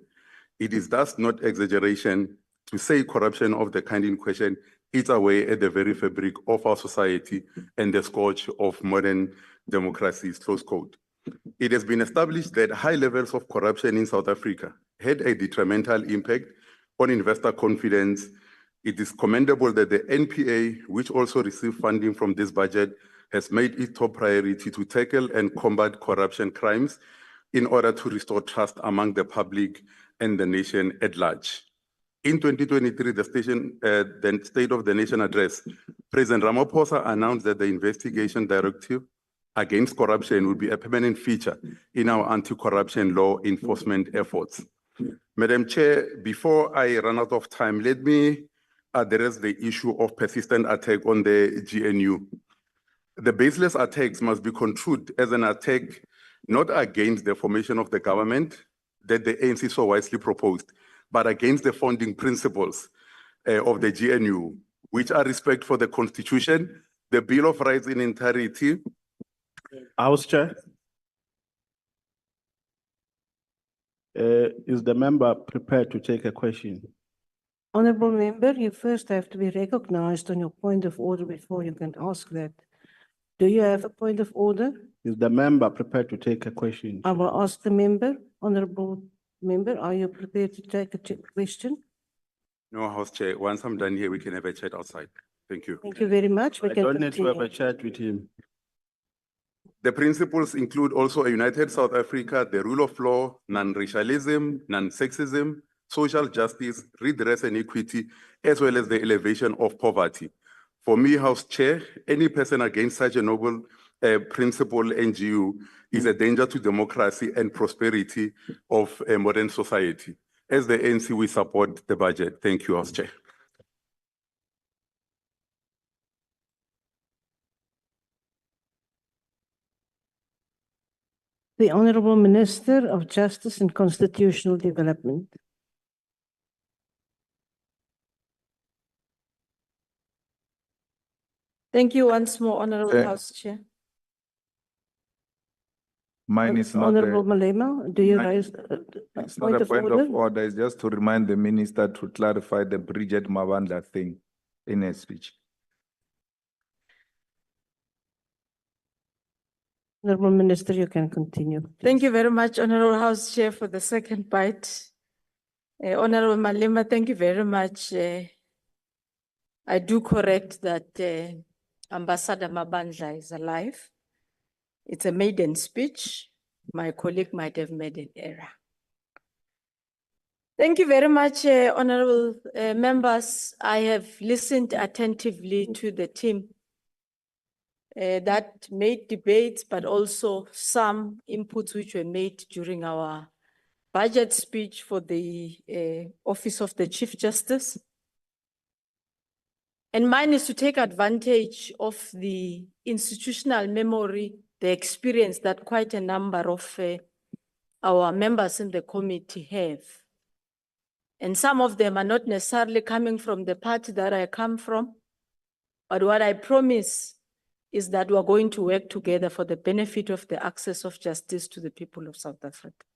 It is thus not exaggeration to say corruption of the kind in question eats away at the very fabric of our society and the scourge of modern democracies, close quote. It has been established that high levels of corruption in South Africa had a detrimental impact on investor confidence. It is commendable that the NPA, which also received funding from this budget, has made it top priority to tackle and combat corruption crimes in order to restore trust among the public and the nation at large. In 2023, the State of the Nation address, President Ramaphosa announced that the investigation directive against corruption will be a permanent feature in our anti-corruption law enforcement efforts. Madam Chair, before I run out of time, let me address the issue of persistent attack on the GNU. The baseless attacks must be construed as an attack not against the formation of the government that the ANC so wisely proposed, but against the founding principles of the GNU, which are respect for the Constitution, the Bill of Rights in entirety. House Chair. Is the member prepared to take a question? Honorable member, you first have to be recognized on your point of order before you can ask that. Do you have a point of order? Is the member prepared to take a question? I will ask the member. Honorable member, are you prepared to take a question? No, House Chair. Once I'm done here, we can have a chat outside. Thank you. Thank you very much. We I can don't need to have continue. a chat with him. The principles include also a united South Africa, the rule of law, non-racialism, non-sexism, social justice, redress and equity, as well as the elevation of poverty. For me, House Chair, any person against such a noble principle NGO is a danger to democracy and prosperity of a modern society. As the ANC, we support the budget. Thank you, House Chair. The Honorable Minister of Justice and Constitutional Development. Thank you once more, Honorable Chair. House Chair. Mine is not Honorable Malema, do you raise it's not a point of order, it's just to remind the minister to clarify the Bridget Mabanda thing in her speech. Honorable Minister, you can continue. Thank you very much, Honorable House Chair, for the second bite. Honorable Malema, thank you very much. I do correct that Ambassador Mabandla is alive. It's a maiden speech. My colleague might have made an error. Thank you very much, honorable members. I have listened attentively to the team that made debates, but also some inputs which were made during our budget speech for the Office of the Chief Justice. And mine is to take advantage of the institutional memory, the experience that quite a number of our members in the committee have. And some of them are not necessarily coming from the party that I come from. But what I promise is that we are going to work together for the benefit of the access of justice to the people of South Africa.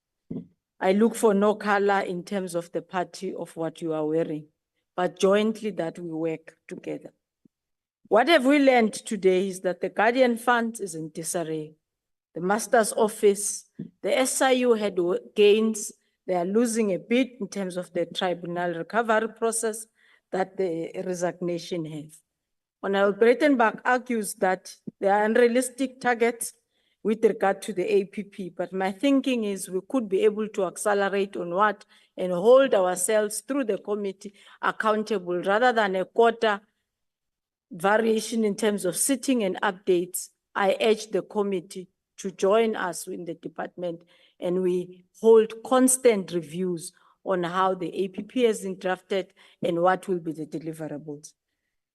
I look for no color in terms of the party of what you are wearing, but jointly that we work together. What have we learned today is that the Guardian Fund is in disarray. The Master's Office, the SIU had gains. They are losing a bit in terms of the tribunal recovery process that the resignation has. Honorable Breitenbach argues that there are unrealistic targets with regard to the APP, but my thinking is we could be able to accelerate on what and hold ourselves through the committee accountable rather than a quarter variation in terms of sitting and updates. I urge the committee to join us in the department and we hold constant reviews on how the APP has been drafted and what will be the deliverables.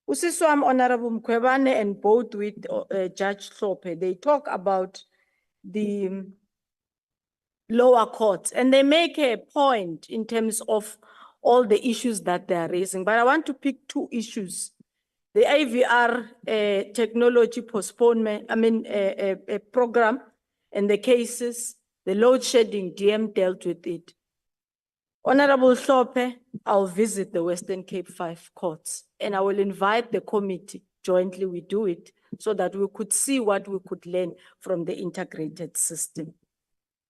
Usiswam Honorable Mkhwebane and both with Judge Sope, they talk about the lower courts and they make a point in terms of all the issues that they are raising. But I want to pick two issues. The AVR technology postponement, program and the cases, the load shedding, DM dealt with it. Honorable Sope, I'll visit the Western Cape 5 courts and I will invite the committee, jointly we do it, so that we could see what we could learn from the integrated system.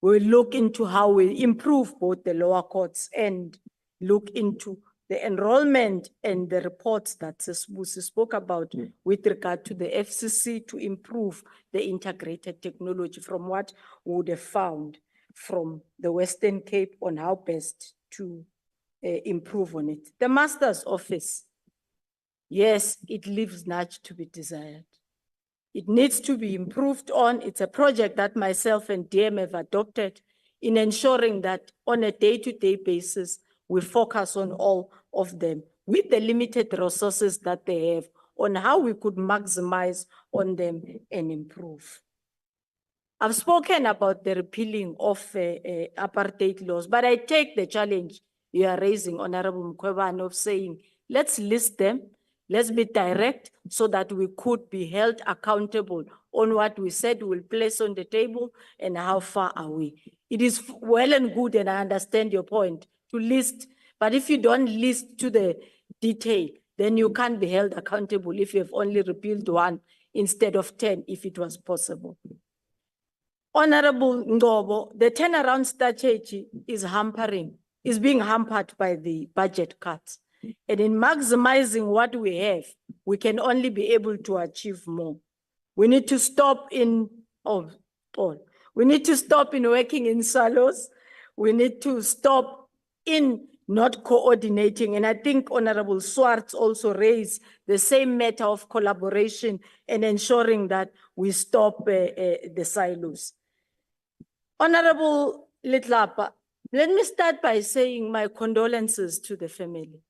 We'll look into how we improve both the lower courts and look into the enrollment and the reports that Sisbusi spoke about with regard to the FCC to improve the integrated technology from what we would have found from the Western Cape on how best to improve on it. The Master's Office, yes, it leaves much to be desired. It needs to be improved on. It's a project that myself and DM have adopted in ensuring that on a day-to-day basis, we focus on all of them with the limited resources that they have on how we could maximize on them and improve. I've spoken about the repealing of apartheid laws, but I take the challenge you are raising, Honorable Mkhwebane, of saying, let's list them, let's be direct so that we could be held accountable on what we said we'll place on the table and how far are we. It is well and good, and I understand your point, to list, but if you don't list to the detail, then you can't be held accountable if you have only repealed one instead of 10, if it was possible. Honorable Ngobo, the turnaround strategy is being hampered by the budget cuts. And in maximizing what we have, we can only be able to achieve more. We need to stop in, we need to stop in working in silos. We need to stop in not coordinating. And I think Honorable Swartz also raised the same matter of collaboration and ensuring that we stop the silos. Honorable Litlapa, let me start by saying my condolences to the family.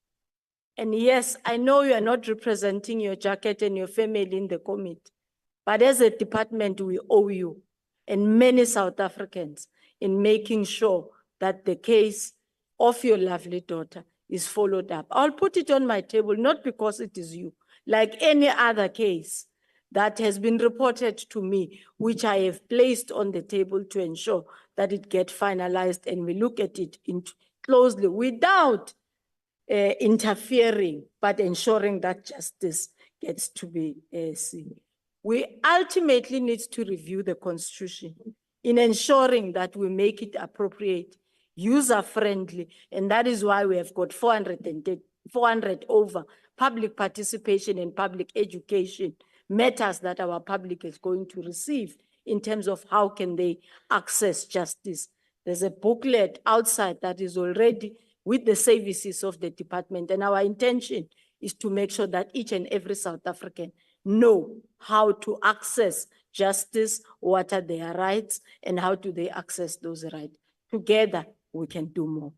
And yes, I know you are not representing your jacket and your family in the committee, but as a department, we owe you and many South Africans in making sure that the case of your lovely daughter is followed up. I'll put it on my table, not because it is you, like any other case that has been reported to me, which I have placed on the table to ensure that it gets finalized and we look at it closely without interfering, but ensuring that justice gets to be seen. We ultimately need to review the Constitution in ensuring that we make it appropriate, user-friendly, and that is why we have got 400 over public participation and public education matters that our public is going to receive in terms of how can they access justice. There's a booklet outside that is already with the services of the department. And our intention is to make sure that each and every South African know how to access justice, what are their rights, and how do they access those rights. Together, we can do more.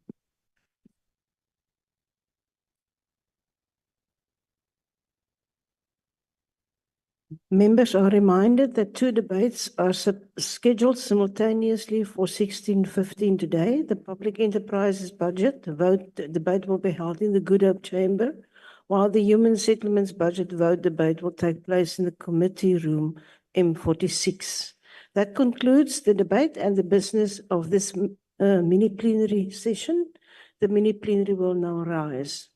Members are reminded that 2 debates are scheduled simultaneously for 16:15 today. The Public Enterprises Budget debate will be held in the Good Hope Chamber, while the Human Settlements Budget vote debate will take place in the committee room M46. That concludes the debate and the business of this mini plenary session. The mini plenary will now rise.